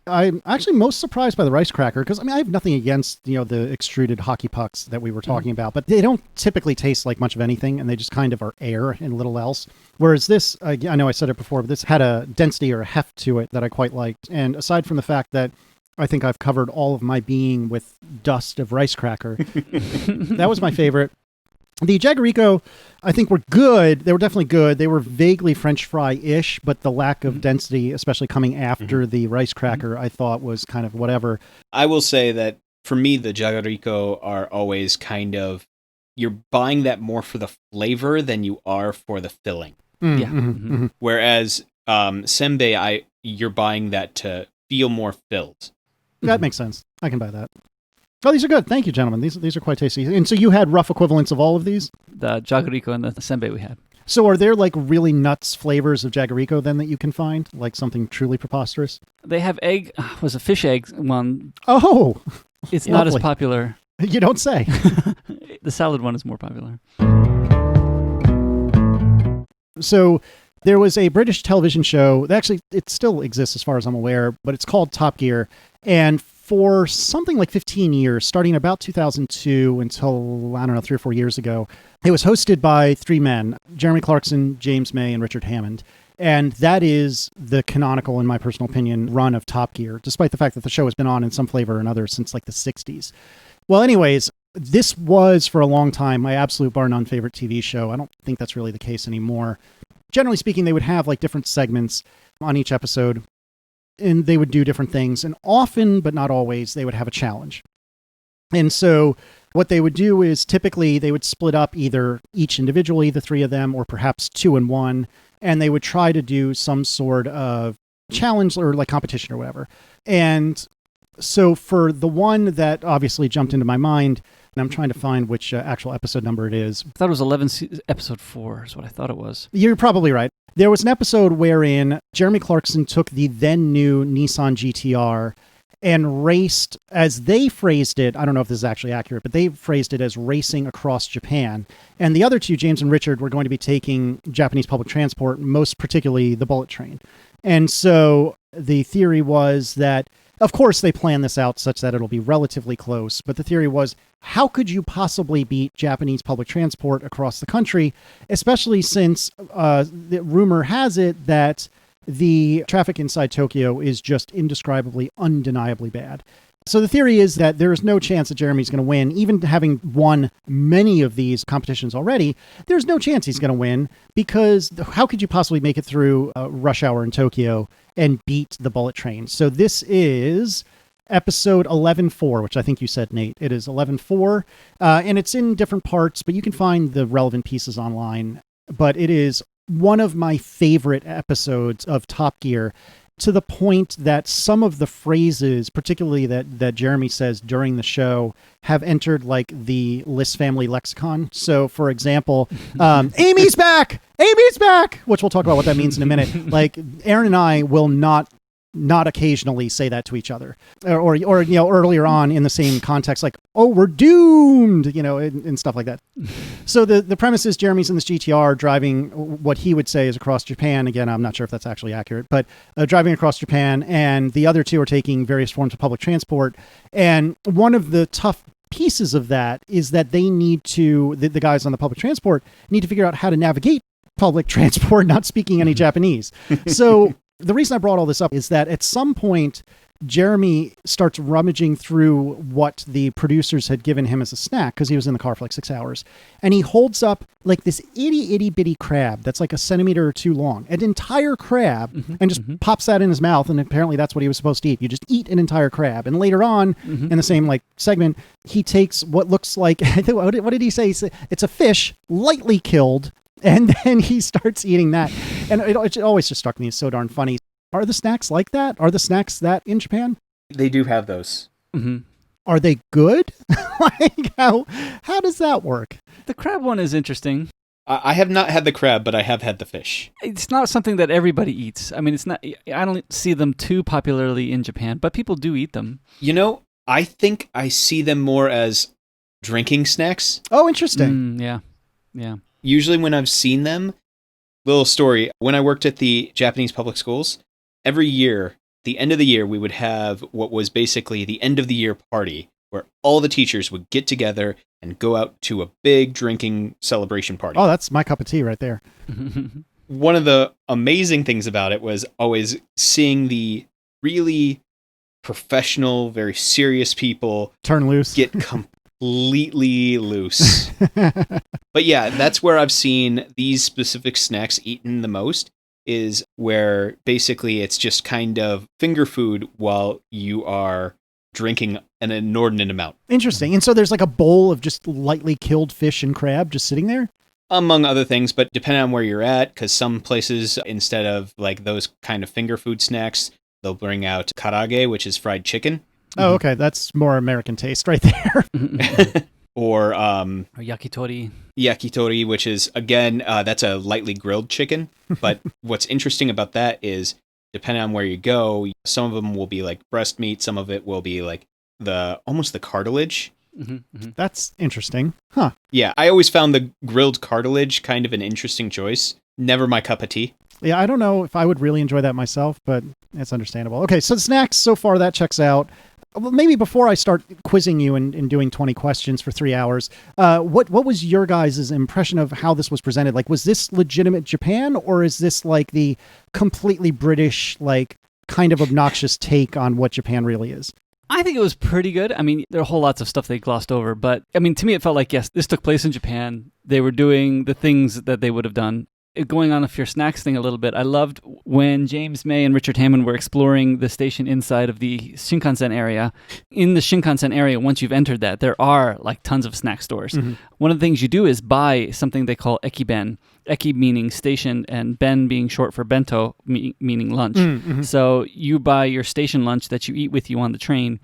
I'm actually most surprised by the rice cracker because, I mean, I have nothing against, the extruded hockey pucks that we were talking about, but they don't typically taste like much of anything, and they just kind of are air and little else. Whereas this, I know I said it before, but this had a density or a heft to it that I quite liked. And aside from the fact that I think I've covered all of my being with dust of rice cracker, that was my favorite. The Jaguarico, I think, were good. They were definitely good. They were vaguely French fry-ish, but the lack of density, especially coming after the rice cracker, I thought was kind of whatever. I will say that for me, the Jaguarico are always kind of, you're buying that more for the flavor than you are for the filling. Whereas Senbei, you're buying that to feel more filled. That makes sense. I can buy that. Oh, these are good. Thank you, gentlemen. These are quite tasty. And so you had rough equivalents of all of these? The Jaguarico and the Senbei we had. So are there like really nuts flavors of Jaguarico then that you can find? Like something truly preposterous? They have egg, was a fish egg one. Oh! It's not as popular. You don't say. The salad one is more popular. So there was a British television show. Actually, it still exists as far as I'm aware, but it's called Top Gear. And for something like 15 years, starting about 2002 until, 3 or 4 years ago, it was hosted by three men, Jeremy Clarkson, James May, and Richard Hammond. And that is the canonical, in my personal opinion, run of Top Gear, despite the fact that the show has been on in some flavor or another since like the 60s. Well, anyways, this was for a long time my absolute bar none favorite TV show. I don't think that's really the case anymore. Generally speaking, they would have like different segments on each episode, and they would do different things. And often, but not always, they would have a challenge. And so what they would do is typically they would split up either each individually, the three of them, or perhaps two and one, and they would try to do some sort of challenge or like competition or whatever. And so for the one that obviously jumped into my mind, and I'm trying to find which actual episode number it is. I thought it was episode 4 is what I thought it was. You're probably right. There was an episode wherein Jeremy Clarkson took the then new Nissan GT-R and raced, as they phrased it, I don't know if this is actually accurate, but they phrased it as racing across Japan. And the other two, James and Richard, were going to be taking Japanese public transport, most particularly the bullet train. And so the theory was that, of course, they planned this out such that it'll be relatively close, but the theory was, how could you possibly beat Japanese public transport across the country, especially since the rumor has it that the traffic inside Tokyo is just indescribably, undeniably bad. So the theory is that there is no chance that Jeremy's going to win. Even having won many of these competitions already, there's no chance he's going to win, because how could you possibly make it through rush hour in Tokyo and beat the bullet train? So this is episode 11.4, which I think you said, Nate. It is 11.4, and it's in different parts, but you can find the relevant pieces online. But it is one of my favorite episodes of Top Gear, to the point that some of the phrases, particularly that Jeremy says during the show, have entered like the Liss family lexicon. So, for example, Amy's back! Amy's back! Which we'll talk about what that means in a minute. Like, Aaron and I will not occasionally say that to each other, or earlier on in the same context, like, oh, we're doomed, and stuff like that. So the premise is Jeremy's in this GT-R driving what he would say is across Japan. Again, I'm not sure if that's actually accurate, but driving across Japan, and the other two are taking various forms of public transport. And one of the tough pieces of that is that they need to, the guys on the public transport need to figure out how to navigate public transport, not speaking any Japanese. So the reason I brought all this up is that at some point, Jeremy starts rummaging through what the producers had given him as a snack, because he was in the car for like 6 hours. And he holds up like this itty bitty crab that's like a centimeter or two long, an entire crab, and just pops that in his mouth. And apparently that's what he was supposed to eat. You just eat an entire crab. And later on in the same like segment, he takes what looks like, what did he say? He said, it's a fish lightly killed. And then he starts eating that. And it always just struck me as so darn funny. Are the snacks like that? Are the snacks that in Japan? They do have those. Mm-hmm. Are they good? Like, how does that work? The crab one is interesting. I have not had the crab, but I have had the fish. It's not something that everybody eats. I mean, it's not. I don't see them too popularly in Japan, but people do eat them. I think I see them more as drinking snacks. Oh, interesting. Yeah. Usually when I've seen them, Little story. When I worked at the Japanese public schools, every year, the end of the year, we would have what was basically the end of the year party where all the teachers would get together and go out to a big drinking celebration party. Oh, that's my cup of tea right there. One of the amazing things about it was always seeing the really professional, very serious people turn loose, get completely loose. But yeah, that's where I've seen these specific snacks eaten the most, is where basically it's just kind of finger food while you are drinking an inordinate amount. Interesting. And so there's like a bowl of just lightly killed fish and crab just sitting there? Among other things, but depending on where you're at, because some places, instead of like those kind of finger food snacks, they'll bring out karage, which is fried chicken. Oh, okay. That's more American taste right there. Or yakitori. Yakitori, which is, again, that's a lightly grilled chicken. But what's interesting about that is, depending on where you go, some of them will be like breast meat, some of it will be like almost the cartilage. That's interesting. Huh. Yeah, I always found the grilled cartilage kind of an interesting choice. Never my cup of tea. Yeah, I don't know if I would really enjoy that myself, but it's understandable. Okay, so the snacks, so far that checks out. Well, maybe before I start quizzing you and doing 20 questions for 3 hours, what was your guys' impression of how this was presented? Like, was this legitimate Japan, or is this like the completely British, like, kind of obnoxious take on what Japan really is? I think it was pretty good. I mean, there are whole lots of stuff they glossed over, but I mean, to me, it felt like, yes, this took place in Japan. They were doing the things that they would have done. Going on with your snacks thing a little bit, I loved when James May and Richard Hammond were exploring the station inside of the Shinkansen area. In the Shinkansen area, once you've entered that, there are like tons of snack stores. One of the things you do is buy something they call ekiben. Eki meaning station and ben being short for bento, meaning lunch. So you buy your station lunch that you eat with you on the train.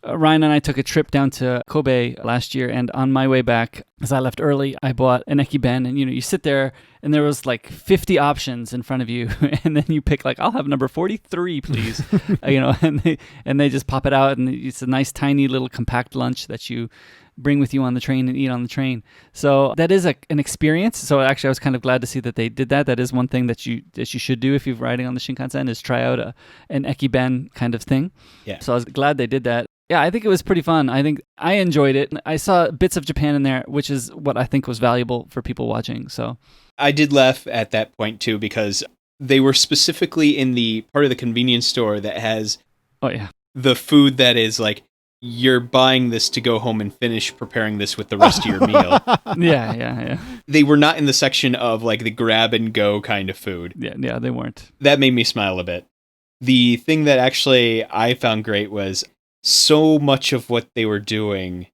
Ryan and I took a trip down to Kobe last year, and on my way back, as I left early, I bought an ekiben, and you sit there, and there was like 50 options in front of you, and then you pick like, I'll have number 43, please, and they just pop it out, and it's a nice, tiny, little compact lunch that you bring with you on the train and eat on the train. So that is an experience. So actually, I was kind of glad to see that they did that. That is one thing that you should do if you're riding on the Shinkansen, is try out an ekiben kind of thing. Yeah. So I was glad they did that. Yeah, I think it was pretty fun. I think I enjoyed it. I saw bits of Japan in there, which is what I think was valuable for people watching. So I did laugh at that point too, because they were specifically in the part of the convenience store that has the food that is like, you're buying this to go home and finish preparing this with the rest of your meal. Yeah. They were not in the section of like the grab and go kind of food. Yeah, they weren't. That made me smile a bit. The thing that actually I found great was so much of what they were doing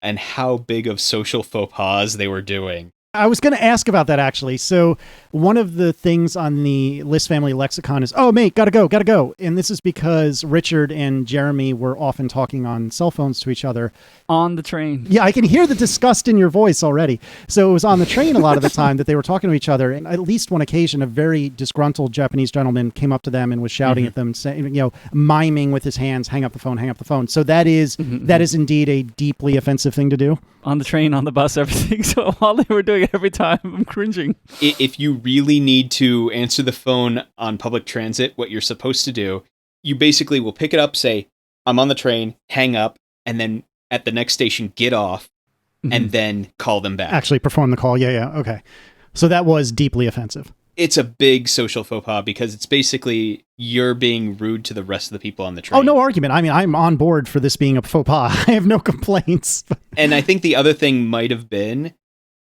and how big of social faux pas they were doing. I was going to ask about that, actually. So one of the things on the Liss family lexicon is, oh, mate, gotta go. And this is because Richard and Jeremy were often talking on cell phones to each other. On the train. Yeah, I can hear the disgust in your voice already. So it was on the train a lot of the time that they were talking to each other. And at least one occasion, a very disgruntled Japanese gentleman came up to them and was shouting at them, saying, miming with his hands, hang up the phone. So that is indeed a deeply offensive thing to do. On the train, on the bus, everything. So while they were doing it every time, I'm cringing. If you really need to answer the phone on public transit, what you're supposed to do, you basically will pick it up, say, I'm on the train, hang up, and then at the next station, get off, and then call them back. Actually perform the call. Yeah. Okay. So that was deeply offensive. It's a big social faux pas because it's basically you're being rude to the rest of the people on the train. Oh, no argument. I mean, I'm on board for this being a faux pas. I have no complaints. And I think the other thing might have been,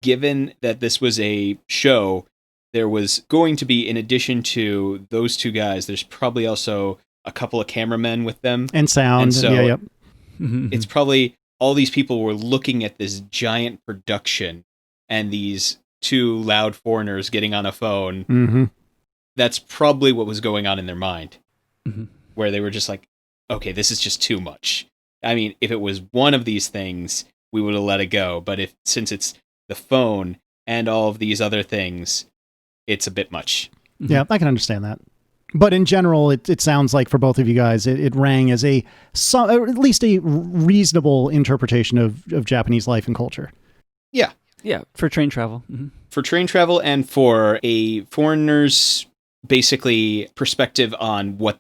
given that this was a show, there was going to be, in addition to those two guys, there's probably also a couple of cameramen with them. And sound. And so yeah. It's probably all these people were looking at this giant production and these two loud foreigners getting on a phone. That's probably what was going on in their mind, where they were just like, okay, this is just too much. I mean, if it was one of these things, we would have let it go. But since it's the phone and all of these other things, it's a bit much. Yeah, I can understand that. But in general, it sounds like for both of you guys, it rang as at least a reasonable interpretation of Japanese life and culture. Yeah. Yeah, for train travel. For train travel and for a foreigner's basically perspective on what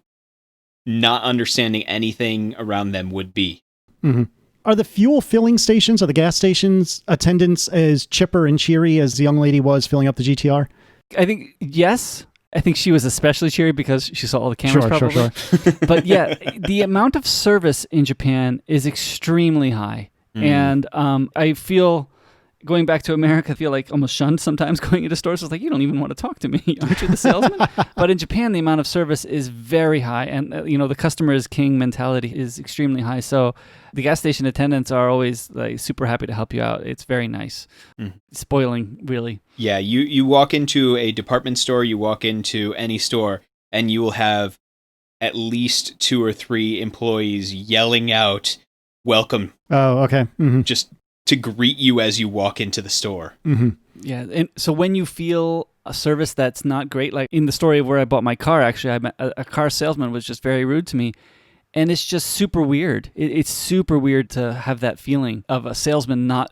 not understanding anything around them would be. Mm-hmm. Are the fuel filling stations, or the gas stations attendants as chipper and cheery as the young lady was filling up the GT-R? I think, yes. I think she was especially cheery because she saw all the cameras probably. Sure. But yeah, the amount of service in Japan is extremely high. And I feel, going back to America, I feel like almost shunned sometimes going into stores. It's like, you don't even want to talk to me. Aren't you the salesman? But in Japan, the amount of service is very high. And, the customer is king mentality is extremely high. So the gas station attendants are always like super happy to help you out. It's very nice. Spoiling, really. Yeah, you walk into a department store, you walk into any store, and you will have at least 2 or 3 employees yelling out, "Welcome." Oh, okay. Mm-hmm. Just to greet you as you walk into the store. Mm-hmm. Yeah, and so when you feel a service that's not great, like in the story where I bought my car, actually, I met a car salesman was just very rude to me. And it's just super weird. It's super weird to have that feeling of a salesman not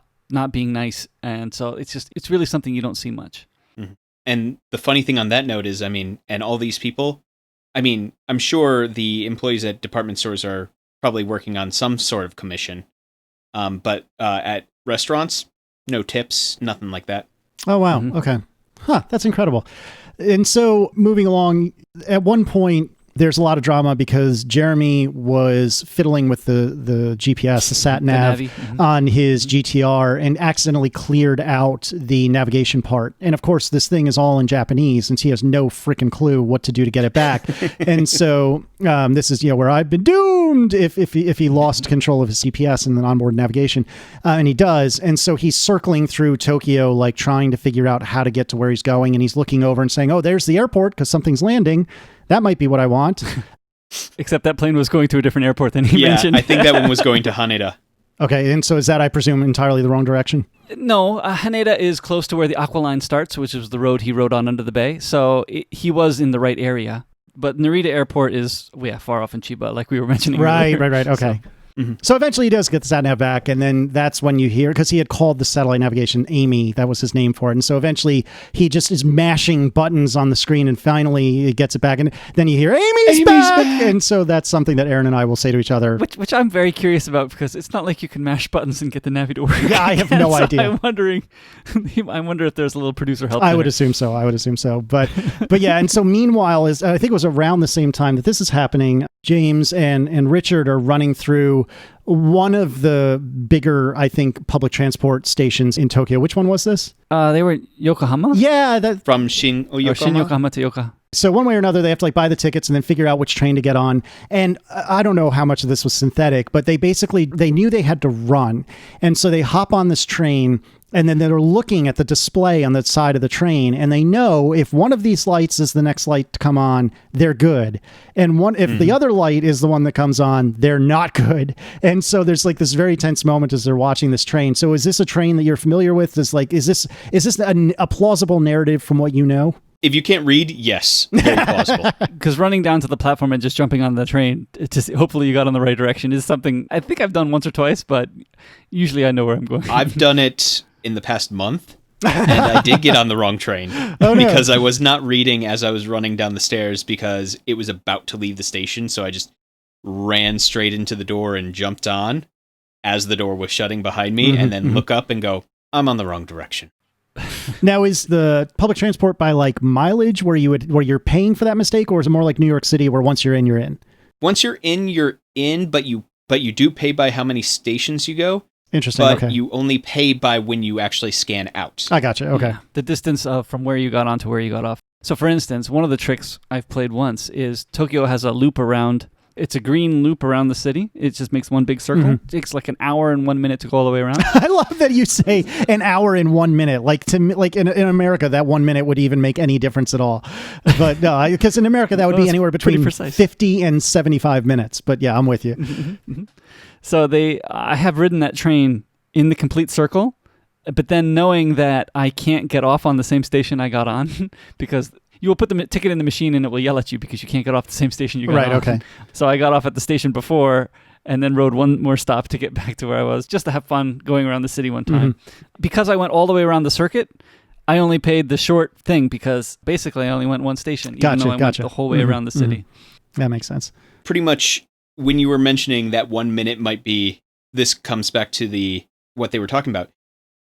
being nice. And so it's really something you don't see much. Mm-hmm. And the funny thing on that note is, and all these people, I'm sure the employees at department stores are probably working on some sort of commission. But at restaurants, no tips, nothing like that. Oh, wow. Mm-hmm. Okay. That's incredible. And so moving along, at one point, there's a lot of drama because Jeremy was fiddling with the GPS, the sat nav on his GT-R and accidentally cleared out the navigation part. And of course, this thing is all in Japanese since he has no freaking clue what to do to get it back. And so this is where I've been doomed if he lost control of his GPS and then onboard navigation. And he does. And so he's circling through Tokyo, like trying to figure out how to get to where he's going. And he's looking over and saying, oh, there's the airport because something's landing. That might be what I want. Except that plane was going to a different airport than he mentioned. I think that one was going to Haneda. Okay, and so is that, I presume, entirely the wrong direction? No, Haneda is close to where the Aqualine starts, which is the road he rode on under the bay. So he was in the right area. But Narita Airport is far off in Chiba, like we were mentioning earlier. Right. Okay. So eventually he does get the sat nav back, and then that's when you hear, because he had called the satellite navigation Amy, that was his name for it, and so eventually he just is mashing buttons on the screen, and finally he gets it back, and then you hear Amy's back! And so that's something that Aaron and I will say to each other. Which I'm very curious about, because it's not like you can mash buttons and get the Navi to work. Yeah, I have no idea. I'm wondering, I wonder if there's a little producer help. I would assume so. But yeah, and so meanwhile, I think it was around the same time that this is happening, James and Richard are running through one of the bigger, I think, public transport stations in Tokyo. Which one was this? They were Yokohama? Yeah. From Shin Yokohama to Yokohama. So one way or another, they have to buy the tickets and then figure out which train to get on. And I don't know how much of this was synthetic, but they knew they had to run. And so they hop on this train, and then they're looking at the display on the side of the train, and they know if one of these lights is the next light to come on, they're good. And if the other light is the one that comes on, they're not good. And so there's like this very tense moment as they're watching this train. So is this a train that you're familiar with? Is this a plausible narrative from what you know? If you can't read, yes, very plausible. Because running down to the platform and just jumping on the train to hopefully you got in the right direction is something I think I've done once or twice, but usually I know where I'm going. I've done it in the past month, and I did get on the wrong train because I was not reading as I was running down the stairs because it was about to leave the station, so I just ran straight into the door and jumped on as the door was shutting behind me, and then look up and go, I'm on the wrong direction. Now, is the public transport by like mileage where you're paying for that mistake, or is it more like New York City where once you're in, you're in? Once you're in, but you do pay by how many stations you go. Interesting. But okay. you only pay by when you actually scan out. I gotcha. Okay. Yeah, the distance from where you got on to where you got off. So, for instance, one of the tricks I've played once is Tokyo has a loop around. It's a green loop around the city. It just makes one big circle. It takes like an hour and 1 minute to go all the way around. I love that you say an hour and 1 minute. Like to me, like in America, that 1 minute would even make any difference at all. But no, because in America that would be anywhere between 50 and 75 minutes. But yeah, I'm with you. So I have ridden that train in the complete circle, but then knowing that I can't get off on the same station I got on because you will put the ticket in the machine and it will yell at you because you can't get off the same station you got on. Right, okay. So I got off at the station before, and then rode one more stop to get back to where I was, just to have fun going around the city one time. Because I went all the way around the circuit, I only paid the short thing because basically I only went one station, even though I went the whole way around the city. That makes sense. Pretty much when you were mentioning that 1 minute might be, this comes back to what they were talking about.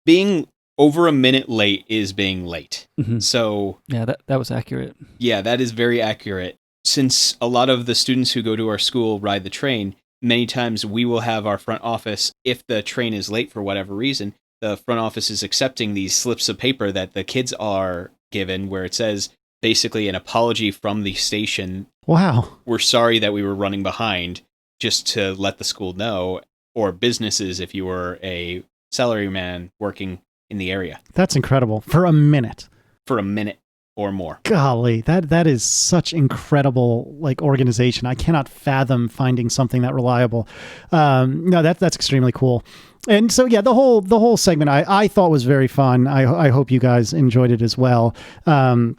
Being over a minute late is being late. So yeah, that was accurate. Yeah, that is very accurate. Since a lot of the students who go to our school ride the train, many times we will have our front office, if the train is late for whatever reason, the front office is accepting these slips of paper that the kids are given where it says basically an apology from the station. Wow. We're sorry that we were running behind, just to let the school know, or businesses if you were a salaryman working in the area. That's incredible. For a minute. For a minute or more. Golly, that is such incredible organization. I cannot fathom finding something that reliable. No, that's extremely cool. And so yeah, the whole segment I thought was very fun. I hope you guys enjoyed it as well. And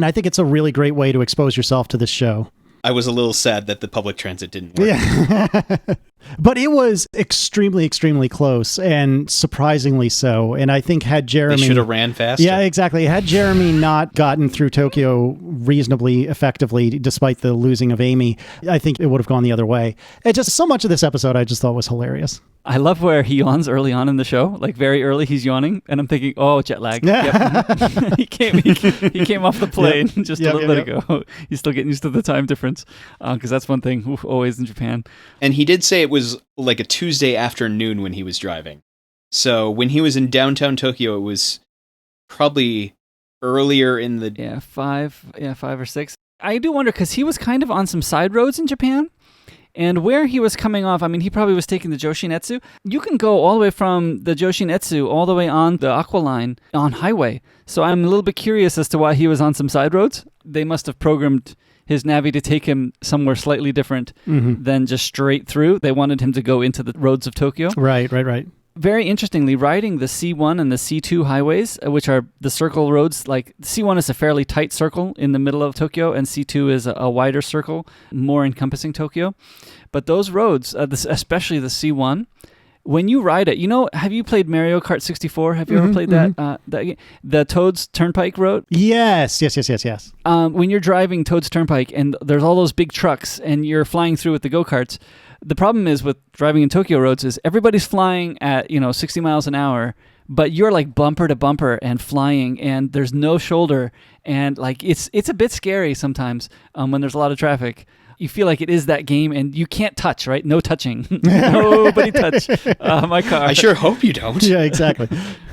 I think it's a really great way to expose yourself to this show. I was a little sad that the public transit didn't work. Yeah. But it was extremely, extremely close, and surprisingly so. And I think had Jeremy... They should have ran faster. Yeah, exactly. Had Jeremy not gotten through Tokyo reasonably effectively, despite the losing of Amy, I think it would have gone the other way. It just, so much of this episode I just thought was hilarious. I love where he yawns early on in the show. Very early, he's yawning, and I'm thinking, oh, jet lag. Yep. he came off the plane just a little bit ago. He's still getting used to the time difference, because that's one thing always in Japan. And he did say it was like a Tuesday afternoon when he was driving. So when he was in downtown Tokyo, it was probably earlier in the... 5 or 6. I do wonder, because he was kind of on some side roads in Japan. And where he was coming off, I mean, he probably was taking the Joshinetsu. You can go all the way from the Joshinetsu all the way on the Aqua Line on highway. So I'm a little bit curious as to why he was on some side roads. They must have programmed his Navi to take him somewhere slightly different than just straight through. They wanted him to go into the roads of Tokyo. Right. Very interestingly, riding the C1 and the C2 highways, which are the circle roads, C1 is a fairly tight circle in the middle of Tokyo, and C2 is a wider circle, more encompassing Tokyo. But those roads, especially the C1, when you ride it, have you played Mario Kart 64? Have you ever played that? The Toad's Turnpike Road? Yes. When you're driving Toad's Turnpike and there's all those big trucks and you're flying through with the go-karts, the problem is with driving in Tokyo roads is everybody's flying at 60 miles an hour, but you're bumper to bumper and flying, and there's no shoulder, and it's a bit scary sometimes when there's a lot of traffic. You feel like it is that game, and you can't touch, right? No touching. Nobody touch my car. I sure hope you don't. Yeah, exactly.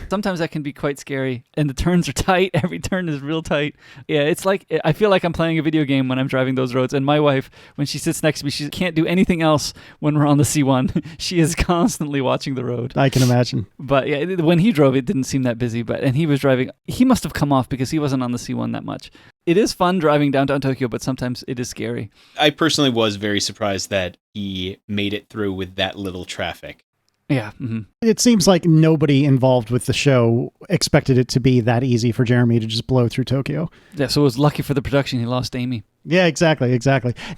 Sometimes that can be quite scary, and the turns are tight. Every turn is real tight. Yeah, it's I feel like I'm playing a video game when I'm driving those roads. And my wife, when she sits next to me, she can't do anything else when we're on the C1. She is constantly watching the road. I can imagine. But yeah, when he drove, it didn't seem that busy. And he was driving. He must have come off because he wasn't on the C1 that much. It is fun driving downtown Tokyo, but sometimes it is scary. I personally was very surprised that he made it through with that little traffic. Yeah. It seems like nobody involved with the show expected it to be that easy for Jeremy to just blow through Tokyo. Yeah, so it was lucky for the production he lost Amy. Yeah, exactly.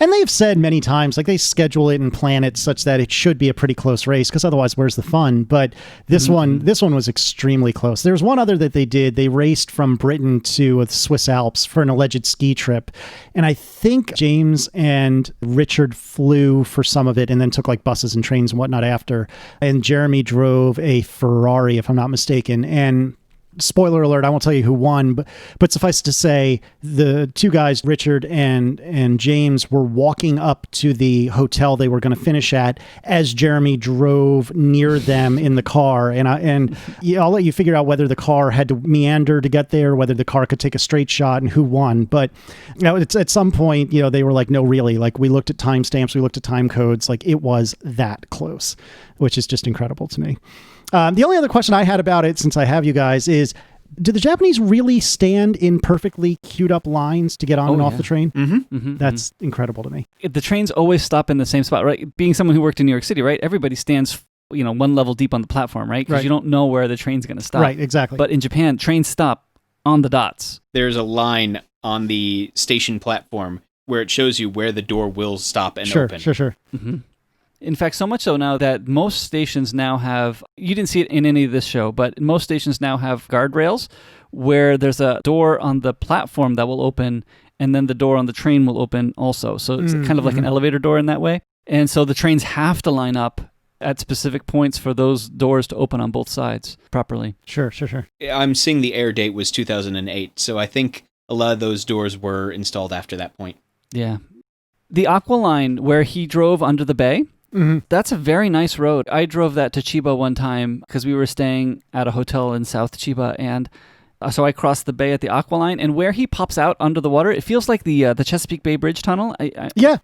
And they've said many times, they schedule it and plan it such that it should be a pretty close race, because otherwise where's the fun? But this one was extremely close. There's one other that they did. They raced from Britain to the Swiss Alps for an alleged ski trip. And I think James and Richard flew for some of it and then took buses and trains and whatnot after. And Jeremy drove a Ferrari, if I'm not mistaken. And spoiler alert, I won't tell you who won, but suffice to say, the two guys, Richard and James, were walking up to the hotel they were going to finish at as Jeremy drove near them in the car. And I'll let you figure out whether the car had to meander to get there, whether the car could take a straight shot, and who won. But it's at some point, they were like, no, really, we looked at timestamps, we looked at time codes, it was that close, which is just incredible to me. The only other question I had about it, since I have you guys, is do the Japanese really stand in perfectly queued up lines to get on and off the train? That's incredible to me. The trains always stop in the same spot, right? Being someone who worked in New York City, right? Everybody stands, one level deep on the platform, right? Because you don't know where the train's going to stop. Right, exactly. But in Japan, trains stop on the dots. There's a line on the station platform where it shows you where the door will stop and open. Sure. In fact, so much so now that most stations now have, you didn't see it in any of this show, but most stations now have guardrails where there's a door on the platform that will open, and then the door on the train will open also. So it's kind of like an elevator door in that way. And so the trains have to line up at specific points for those doors to open on both sides properly. Sure. I'm seeing the air date was 2008, so I think a lot of those doors were installed after that point. Yeah. The Aqua Line, where he drove under the bay, that's a very nice road. I drove that to Chiba one time because we were staying at a hotel in South Chiba, and so I crossed the bay at the Aqua Line, and where he pops out under the water, it feels like the Chesapeake Bay Bridge tunnel. Yeah,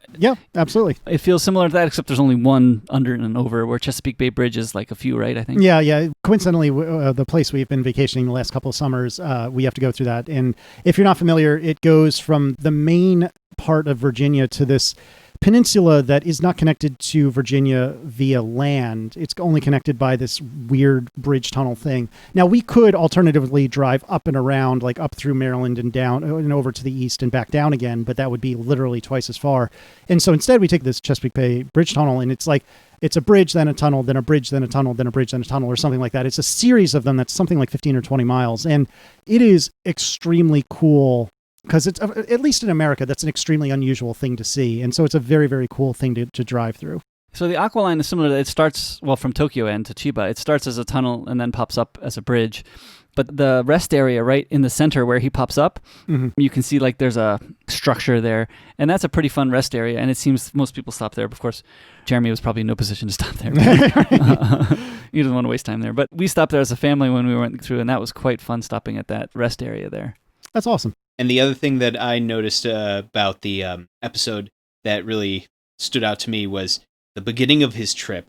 absolutely. It feels similar to that, except there's only one under and over, where Chesapeake Bay Bridge is like a few, right, I think? Yeah. Coincidentally, the place we've been vacationing the last couple of summers, we have to go through that. And if you're not familiar, it goes from the main part of Virginia to this peninsula that is not connected to Virginia via land. It's only connected by this weird bridge tunnel thing. Now, we could alternatively drive up and around, like up through Maryland and down and over to the east and back down again, but that would be literally twice as far. And so instead we take this Chesapeake Bay Bridge tunnel, and it's like, it's a bridge, then a tunnel, then a bridge, then a tunnel, then a bridge, then a tunnel, or something like that. It's a series of them that's something like 15 or 20 miles. And it is extremely cool because it's, at least in America, that's an extremely unusual thing to see. And so it's a very, very cool thing to drive through. So the Aqua Line is similar. It starts, well, from Tokyo end to Chiba. It starts as a tunnel and then pops up as a bridge. But the rest area right in the center where he pops up, you can see like there's a structure there. And that's a pretty fun rest area. And it seems most people stop there. But of course, Jeremy was probably in no position to stop there. He doesn't want to waste time there. But we stopped there as a family when we went through, and that was quite fun stopping at that rest area there. That's awesome. And the other thing that I noticed about the episode that really stood out to me was the beginning of his trip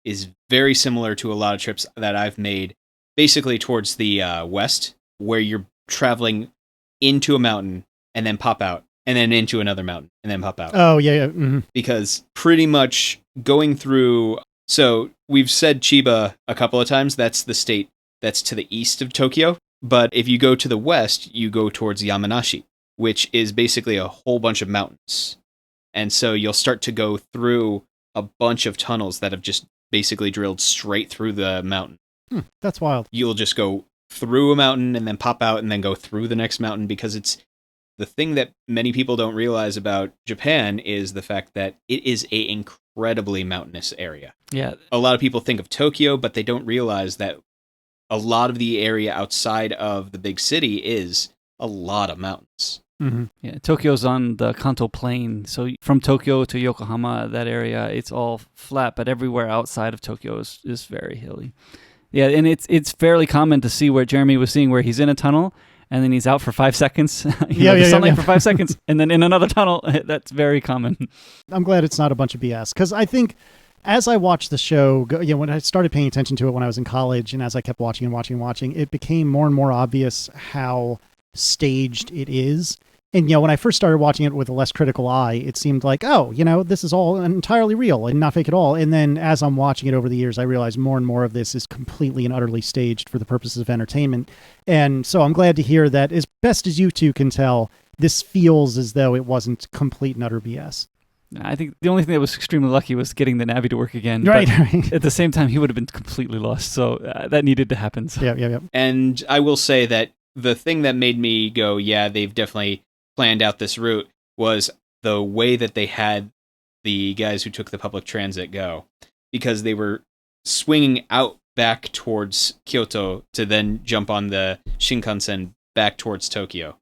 is very similar to a lot of trips that I've made, basically towards the west, where you're traveling into a mountain and then pop out, and then into another mountain and then pop out. Oh, yeah. Mm-hmm. Because pretty much going through... So we've said Chiba a couple of times. That's the state that's to the east of Tokyo. But if you go to the west, you go towards Yamanashi, which is basically a whole bunch of mountains. And so you'll start to go through a bunch of tunnels that have just basically drilled straight through the mountain. That's wild. You'll just go through a mountain and then pop out and then go through the next mountain, because it's the thing that many people don't realize about Japan is the fact that it is an incredibly mountainous area. Yeah. A lot of people think of Tokyo, but they don't realize that a lot of the area outside of the big city is a lot of mountains. Mm-hmm. Yeah, Tokyo's on the Kanto Plain. So from Tokyo to Yokohama, that area, it's all flat, but everywhere outside of Tokyo is very hilly. Yeah, and it's fairly common to see where Jeremy was seeing, where he's in a tunnel and then he's out for 5 seconds. Sunlight for 5 seconds, and then in another tunnel. That's very common. I'm glad it's not a bunch of BS, because I think as I watched the show, when I started paying attention to it when I was in college, and as I kept watching, it became more and more obvious how staged it is. And, when I first started watching it with a less critical eye, it seemed like, this is all entirely real and not fake at all. And then as I'm watching it over the years, I realized more and more of this is completely and utterly staged for the purposes of entertainment. And so I'm glad to hear that, as best as you two can tell, this feels as though it wasn't complete and utter BS. I think the only thing that was extremely lucky was getting the Navi to work again. Right. But at the same time, he would have been completely lost. So that needed to happen. So. Yeah. And I will say that the thing that made me go, yeah, they've definitely planned out this route, was the way that they had the guys who took the public transit go. Because they were swinging out back towards Kyoto to then jump on the Shinkansen back towards Tokyo.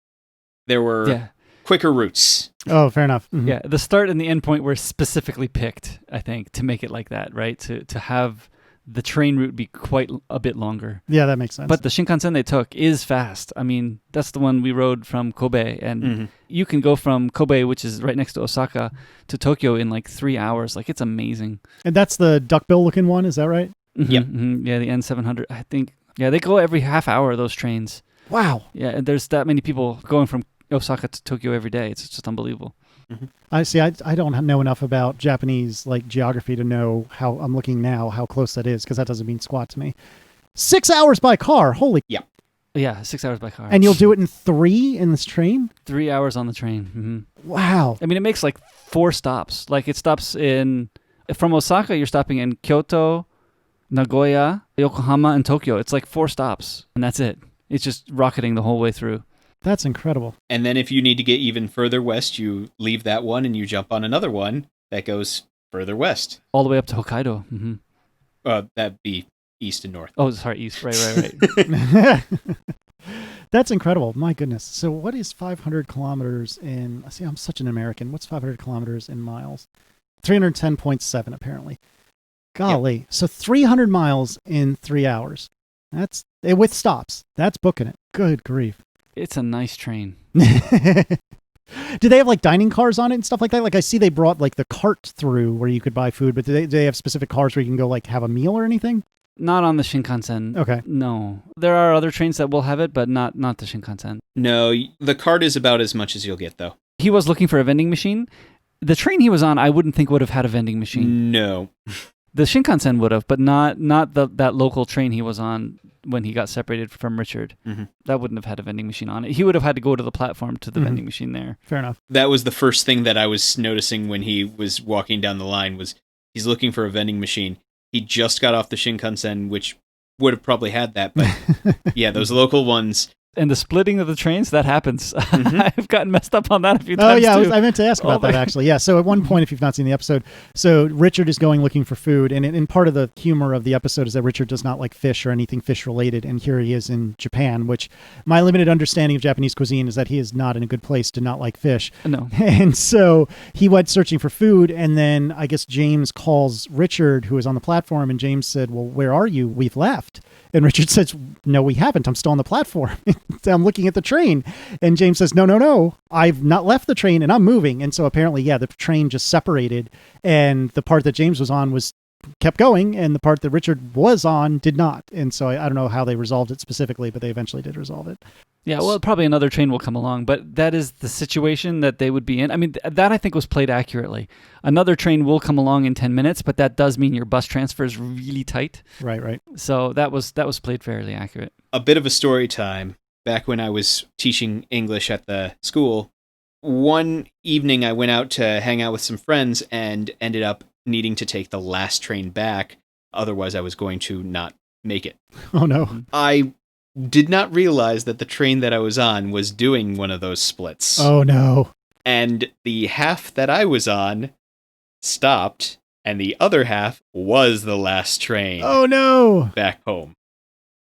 There were quicker routes. Oh, fair enough. Mm-hmm. Yeah, the start and the end point were specifically picked, I think, to make it like that, right? To have the train route be quite a bit longer. Yeah, that makes sense. But the Shinkansen they took is fast. I mean, that's the one we rode from Kobe, and you can go from Kobe, which is right next to Osaka, to Tokyo in like 3 hours. Like, it's amazing. And that's the duckbill looking one, is that right? Mm-hmm, yep. Mm-hmm. Yeah, the N700, I think. Yeah, they go every half hour, those trains. Wow. Yeah, and there's that many people going from Osaka to Tokyo every day. It's just unbelievable. Mm-hmm. I see. I don't know enough about Japanese geography to know how I'm looking now how close that is, because that doesn't mean squat to me. 6 hours by car. Holy. Yeah. Yeah, 6 hours by car. And you'll do it in 3 in this train? 3 hours on the train. Mm-hmm. Wow. I mean, it makes like 4 stops. Like, it stops in From Osaka, you're stopping in Kyoto, Nagoya, Yokohama, and Tokyo. It's like 4 stops, and that's it. It's just rocketing the whole way through. That's incredible. And then if you need to get even further west, you leave that one and you jump on another one that goes further west. All the way up to Hokkaido. Mm-hmm. That'd be east and north. Oh, sorry, east. Right. That's incredible. My goodness. So what is 500 kilometers in... See, I'm such an American. What's 500 kilometers in miles? 310.7, apparently. Golly. Yep. So 300 miles in 3 hours. That's... with stops. That's booking it. Good grief. It's a nice train. Do they have like dining cars on it and stuff like that? Like I see they brought like the cart through where you could buy food, but do they have specific cars where you can go like have a meal or anything? Not on the Shinkansen. Okay. No. There are other trains that will have it, but not the Shinkansen. No, the cart is about as much as you'll get, though. He was looking for a vending machine. The train he was on, I wouldn't think would have had a vending machine. No. The Shinkansen would have, but not that local train he was on when he got separated from Richard. Mm-hmm. That wouldn't have had a vending machine on it. He would have had to go to the platform to the vending machine there. Fair enough. That was the first thing that I was noticing when he was walking down the line was he's looking for a vending machine. He just got off the Shinkansen, which would have probably had that, but yeah, those local ones. And the splitting of the trains, that happens. Mm-hmm. I've gotten messed up on that a few times, too. I meant to ask about that, actually. Yeah, so at one point, if you've not seen the episode, so Richard is going looking for food, and part of the humor of the episode is that Richard does not like fish or anything fish-related, and here he is in Japan, which my limited understanding of Japanese cuisine is that he is not in a good place to not like fish. No. And so he went searching for food, and then I guess James calls Richard, who is on the platform, and James said, well, where are you? We've left. And Richard says, no, we haven't. I'm still on the platform. I'm looking at the train. And James says, no. I've not left the train and I'm moving. And so apparently, the train just separated. And the part that James was on kept going. And the part that Richard was on did not. And so I don't know how they resolved it specifically, but they eventually did resolve it. Yeah, well, probably another train will come along, but that is the situation that they would be in. I mean, that I think was played accurately. Another train will come along in 10 minutes, but that does mean your bus transfer is really tight. Right. So that was played fairly accurate. A bit of a story time. Back when I was teaching English at the school, one evening I went out to hang out with some friends and ended up needing to take the last train back. Otherwise, I was going to not make it. Oh, no. I did not realize that the train that I was on was doing one of those splits. Oh, no. And the half that I was on stopped, and the other half was the last train. Oh, no. Back home.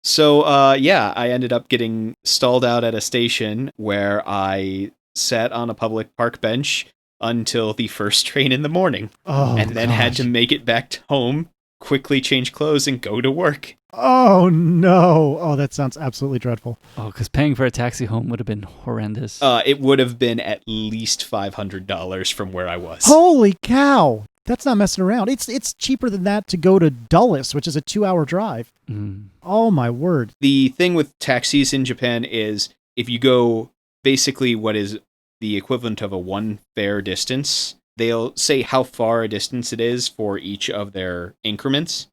So, I ended up getting stalled out at a station where I sat on a public park bench until the first train in the morning. Oh, and then had to make it back home, quickly change clothes, and go to work. Oh, no. Oh, that sounds absolutely dreadful. Oh, because paying for a taxi home would have been horrendous. It would have been at least $500 from where I was. Holy cow. That's not messing around. It's cheaper than that to go to Dulles, which is a 2-hour drive. Mm. Oh, my word. The thing with taxis in Japan is if you go basically what is the equivalent of a one fare distance, they'll say how far a distance it is for each of their increments.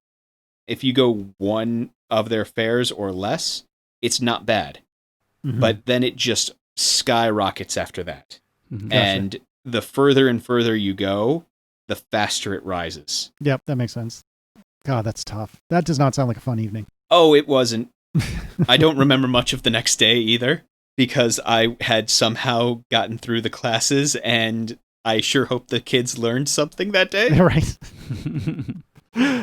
If you go one of their fares or less, it's not bad. Mm-hmm. But then it just skyrockets after that. Mm-hmm. And the further and further you go, the faster it rises. Yep, that makes sense. God, that's tough. That does not sound like a fun evening. Oh, it wasn't. I don't remember much of the next day either, because I had somehow gotten through the classes, and I sure hope the kids learned something that day. Right.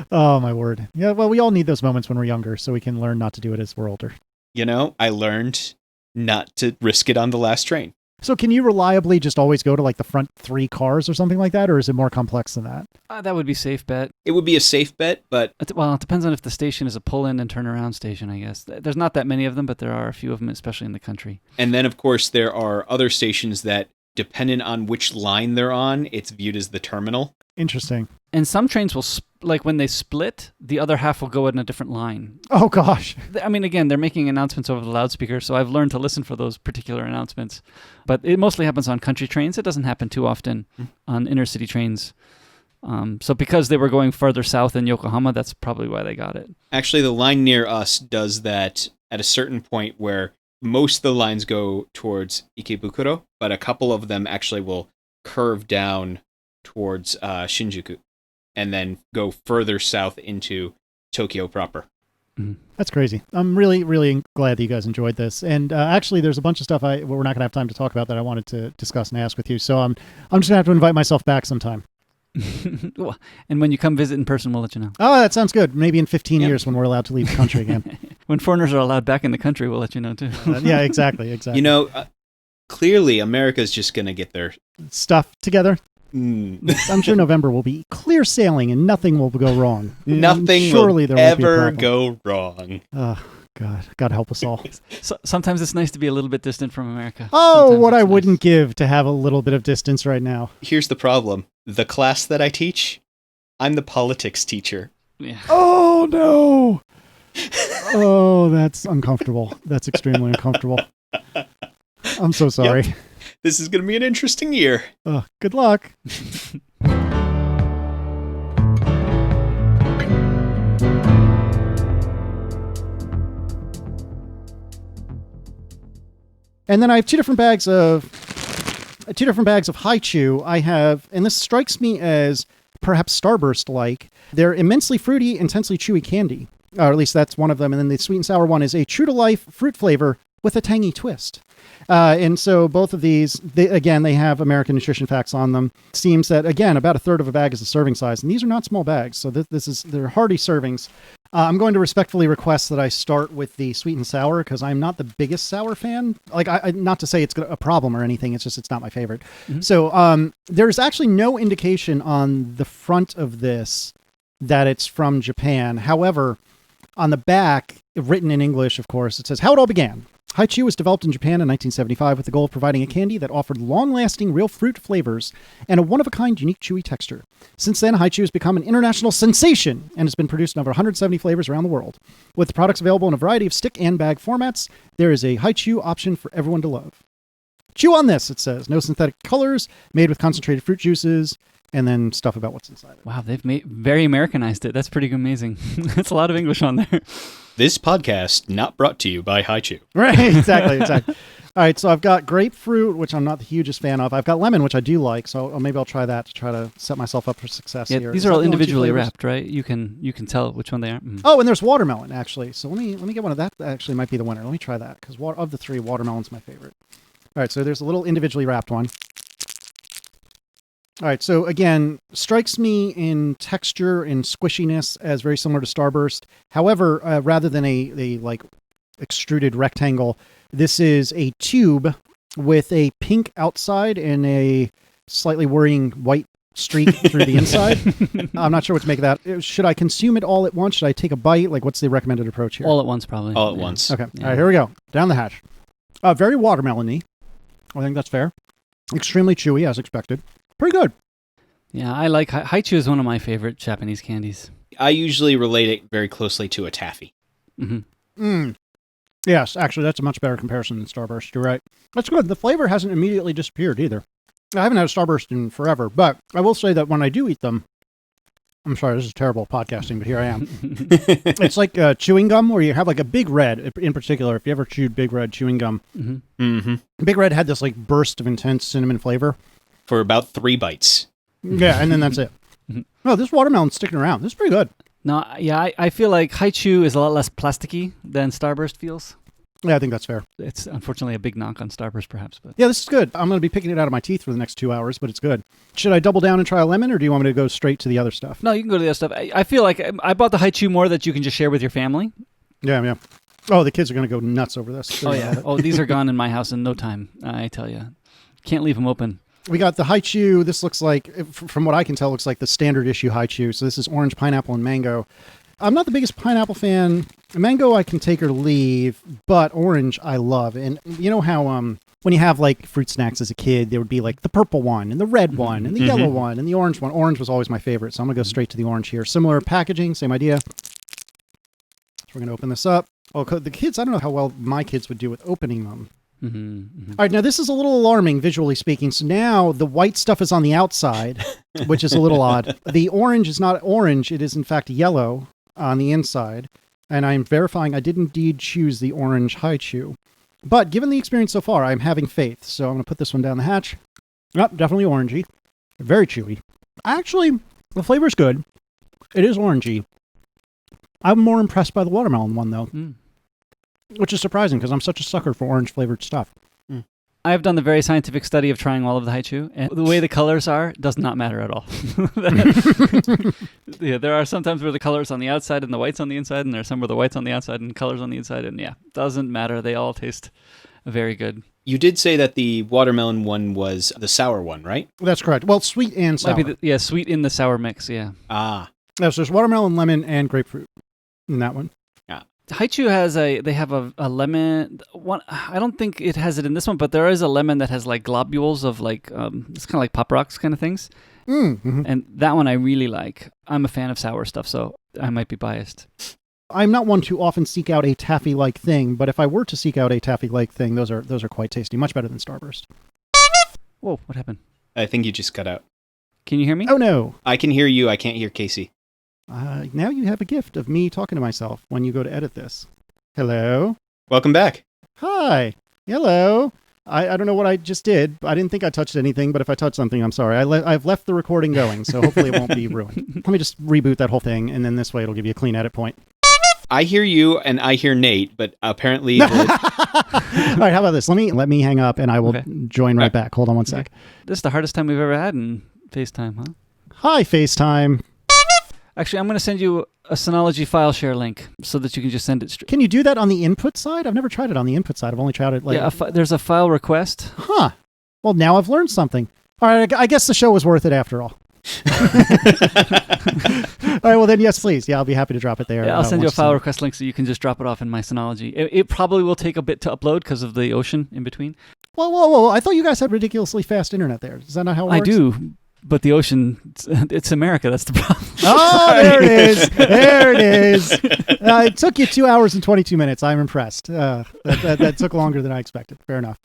Oh, my word. Yeah, well, we all need those moments when we're younger so we can learn not to do it as we're older. You know, I learned not to risk it on the last train. So can you reliably just always go to like the front 3 cars or something like that, or is it more complex than that? That would be a safe bet. It would be a safe bet, but... Well, it depends on if the station is a pull-in and turn-around station, I guess. There's not that many of them, but there are a few of them, especially in the country. And then, of course, there are other stations that, depending on which line they're on, it's viewed as the terminal. Interesting. And some trains will, like when they split, the other half will go in a different line. Oh, gosh. I mean, again, they're making announcements over the loudspeaker, so I've learned to listen for those particular announcements. But it mostly happens on country trains. It doesn't happen too often on inner city trains. So because they were going further south in Yokohama, that's probably why they got it. Actually, the line near us does that at a certain point where most of the lines go towards Ikebukuro, but a couple of them actually will curve down towards Shinjuku. and then go further south into Tokyo proper. That's crazy. I'm really, really glad that you guys enjoyed this. And actually, there's a bunch of stuff we're not going to have time to talk about that I wanted to discuss and ask with you. So I'm just going to have to invite myself back sometime. And when you come visit in person, we'll let you know. Oh, that sounds good. Maybe in 15 years when we're allowed to leave the country again. When foreigners are allowed back in the country, we'll let you know too. Yeah, exactly. You know, clearly America's just going to get their stuff together. I'm sure November will be clear sailing and nothing will go wrong. Nothing will ever go wrong. Oh, God help us all. Sometimes it's nice to be a little bit distant from America. Oh, Sometimes what I wouldn't give to have a little bit of distance right now. Here's the problem. The class that I teach, I'm the politics teacher. Yeah. Oh, no. Oh, that's uncomfortable. That's extremely uncomfortable. I'm so sorry. Yep. This is going to be an interesting year. Good luck. And then I have two different bags of Haichu. I have, and this strikes me as perhaps Starburst-like. They're immensely fruity, intensely chewy candy. Or at least that's one of them. And then the sweet and sour one is a true-to-life fruit flavor with a tangy twist. And so both of these, they have American nutrition facts on them. Seems that, again, about a third of a bag is the serving size. And these are not small bags. So they're hearty servings. I'm going to respectfully request that I start with the sweet and sour because I'm not the biggest sour fan. Like, not to say it's a problem or anything. It's just, it's not my favorite. Mm-hmm. So there's actually no indication on the front of this that it's from Japan. However, on the back, written in English, of course, it says how it all began. Haichu was developed in Japan in 1975 with the goal of providing a candy that offered long-lasting real fruit flavors and a one-of-a-kind unique chewy texture. Since then, Haichu has become an international sensation and has been produced in over 170 flavors around the world. With the products available in a variety of stick and bag formats, there is a Haichu option for everyone to love. Chew on this, it says. No synthetic colors, made with concentrated fruit juices, and then stuff about what's inside it. Wow, they've very Americanized it. That's pretty amazing. That's a lot of English on there. This podcast not brought to you by Haichu. Right, exactly. All right, so I've got grapefruit, which I'm not the hugest fan of. I've got lemon, which I do like, so maybe I'll try that to try to set myself up for success here. These are all individually wrapped, right? You can tell which one they are. Mm. Oh, and there's watermelon, actually. So let me get one of that. Actually might be the winner. Let me try that, because of the three, watermelon's my favorite. All right, so there's a little individually wrapped one. All right, so again, strikes me in texture and squishiness as very similar to Starburst. However, rather than a like extruded rectangle, this is a tube with a pink outside and a slightly worrying white streak through the inside. I'm not sure what to make of that. Should I consume it all at once? Should I take a bite? Like, what's the recommended approach here? All at once, probably. All at once. Okay. Yeah. All right, here we go. Down the hatch. Very watermelon-y. I think that's fair. Extremely chewy, as expected. Pretty good. Yeah, I like Haichu is one of my favorite Japanese candies. I usually relate it very closely to a taffy. Mm-hmm. Yes, actually, that's a much better comparison than Starburst. You're right. That's good. The flavor hasn't immediately disappeared either. I haven't had a Starburst in forever, but I will say that when I do eat them, I'm sorry, this is terrible podcasting, but here I am. It's like chewing gum, where you have like a Big Red, in particular. If you ever chewed Big Red chewing gum, Big Red had this like burst of intense cinnamon flavor. For about 3 bites. Yeah, and then that's it. No, this watermelon's sticking around. This is pretty good. No, yeah, I feel like Haichu is a lot less plasticky than Starburst feels. Yeah, I think that's fair. It's unfortunately a big knock on Starburst, perhaps. But yeah, this is good. I'm going to be picking it out of my teeth for the next 2 hours, but it's good. Should I double down and try a lemon, or do you want me to go straight to the other stuff? No, you can go to the other stuff. I feel like I bought the Haichu more that you can just share with your family. Yeah. Oh, the kids are going to go nuts over this. Oh, yeah. Oh, these are gone in my house in no time, I tell you. Can't leave them open. We got the Haichu. This looks like, from what I can tell, looks like the standard issue Haichu. So this is orange, pineapple, and mango. I'm not the biggest pineapple fan. Mango I can take or leave, but orange I love. And you know how when you have like fruit snacks as a kid, there would be like the purple one and the red one and the yellow one and the orange one. Orange was always my favorite, so I'm going to go straight to the orange here. Similar packaging, same idea. So we're going to open this up. Oh, the kids, I don't know how well my kids would do with opening them. All right, now this is a little alarming visually speaking. So now the white stuff is on the outside, which is a little odd. The orange is not orange. It is in fact yellow on the inside. And I'm verifying I did indeed choose the orange Haichu. But given the experience so far, I'm having faith. So I'm going to put this one down the hatch. Yep, definitely orangey. Very chewy. Actually, The flavor's good. It is orangey. I'm more impressed by the watermelon one, though, which is surprising because I'm such a sucker for orange-flavored stuff. I've done the very scientific study of trying all of the haichu, and the way the colors are does not matter at all. Yeah, there are some times where the color's on the outside and the white's on the inside, and there are some where the white's on the outside and color's on the inside, and doesn't matter. They all taste very good. You did say that the watermelon one was the sour one, right? That's correct. Well, sweet and sour. Might be sweet in the sour mix, yeah. Ah. No, so there's watermelon, lemon, and grapefruit in that one. Haichu they have a lemon one. I don't think it has it in this one, but there is a lemon that has like globules of like it's kind of like Pop Rocks kind of things. Mm-hmm. And that one I really like. I'm a fan of sour stuff, so I might be biased. I'm not one to often seek out a taffy-like thing, but if I were to seek out a taffy-like thing, those are quite tasty, much better than Starburst. Whoa, what happened? I think you just cut out. Can you hear me? Oh no! I can hear you. I can't hear Casey. Now you have a gift of me talking to myself when you go to edit this. Hello? Welcome back. Hi. Hello. I don't know what I just did. I didn't think I touched anything, but if I touched something, I'm sorry. I've left the recording going, so hopefully it won't be ruined. Let me just reboot that whole thing, and then this way it'll give you a clean edit point. I hear you, and I hear Nate, but apparently... All right, how about this? Let me hang up, and I will join right back. Hold on one sec. This is the hardest time we've ever had in FaceTime, huh? Hi, FaceTime. Actually, I'm going to send you a Synology file share link so that you can just send it straight. Can you do that on the input side? I've never tried it on the input side. I've only tried it there's a file request. Huh. Well, now I've learned something. All right, I guess the show was worth it after all. All right, well then, yes, please. Yeah, I'll be happy to drop it there. Yeah, I'll send you a file request link so you can just drop it off in my Synology. It probably will take a bit to upload because of the ocean in between. Whoa. I thought you guys had ridiculously fast internet there. Is that not how it works? I do. But the ocean, it's America. That's the problem. Oh, there it is. There it is. It took you 2 hours and 22 minutes. I'm impressed. That took longer than I expected. Fair enough.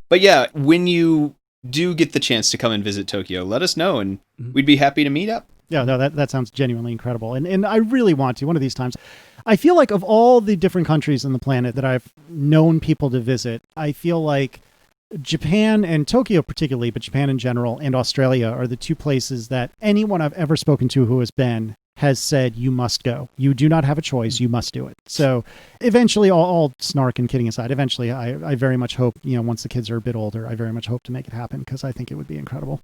But yeah, when you do get the chance to come and visit Tokyo, let us know, and we'd be happy to meet up. Yeah, no, that sounds genuinely incredible. And I really want to, one of these times. I feel like of all the different countries on the planet that I've known people to visit, I feel like Japan and Tokyo particularly, but Japan in general and Australia are the two places that anyone I've ever spoken to who has been has said, you must go. You do not have a choice. You must do it. So eventually, all snark and kidding aside, eventually I very much hope, once the kids are a bit older, I very much hope to make it happen because I think it would be incredible.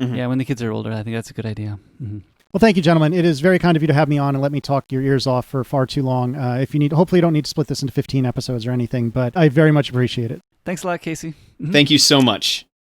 Mm-hmm. Yeah, when the kids are older, I think that's a good idea. Mm-hmm. Well, thank you, gentlemen. It is very kind of you to have me on and let me talk your ears off for far too long. If you need, hopefully you don't need to split this into 15 episodes or anything, but I very much appreciate it. Thanks a lot, Casey. Thank you so much.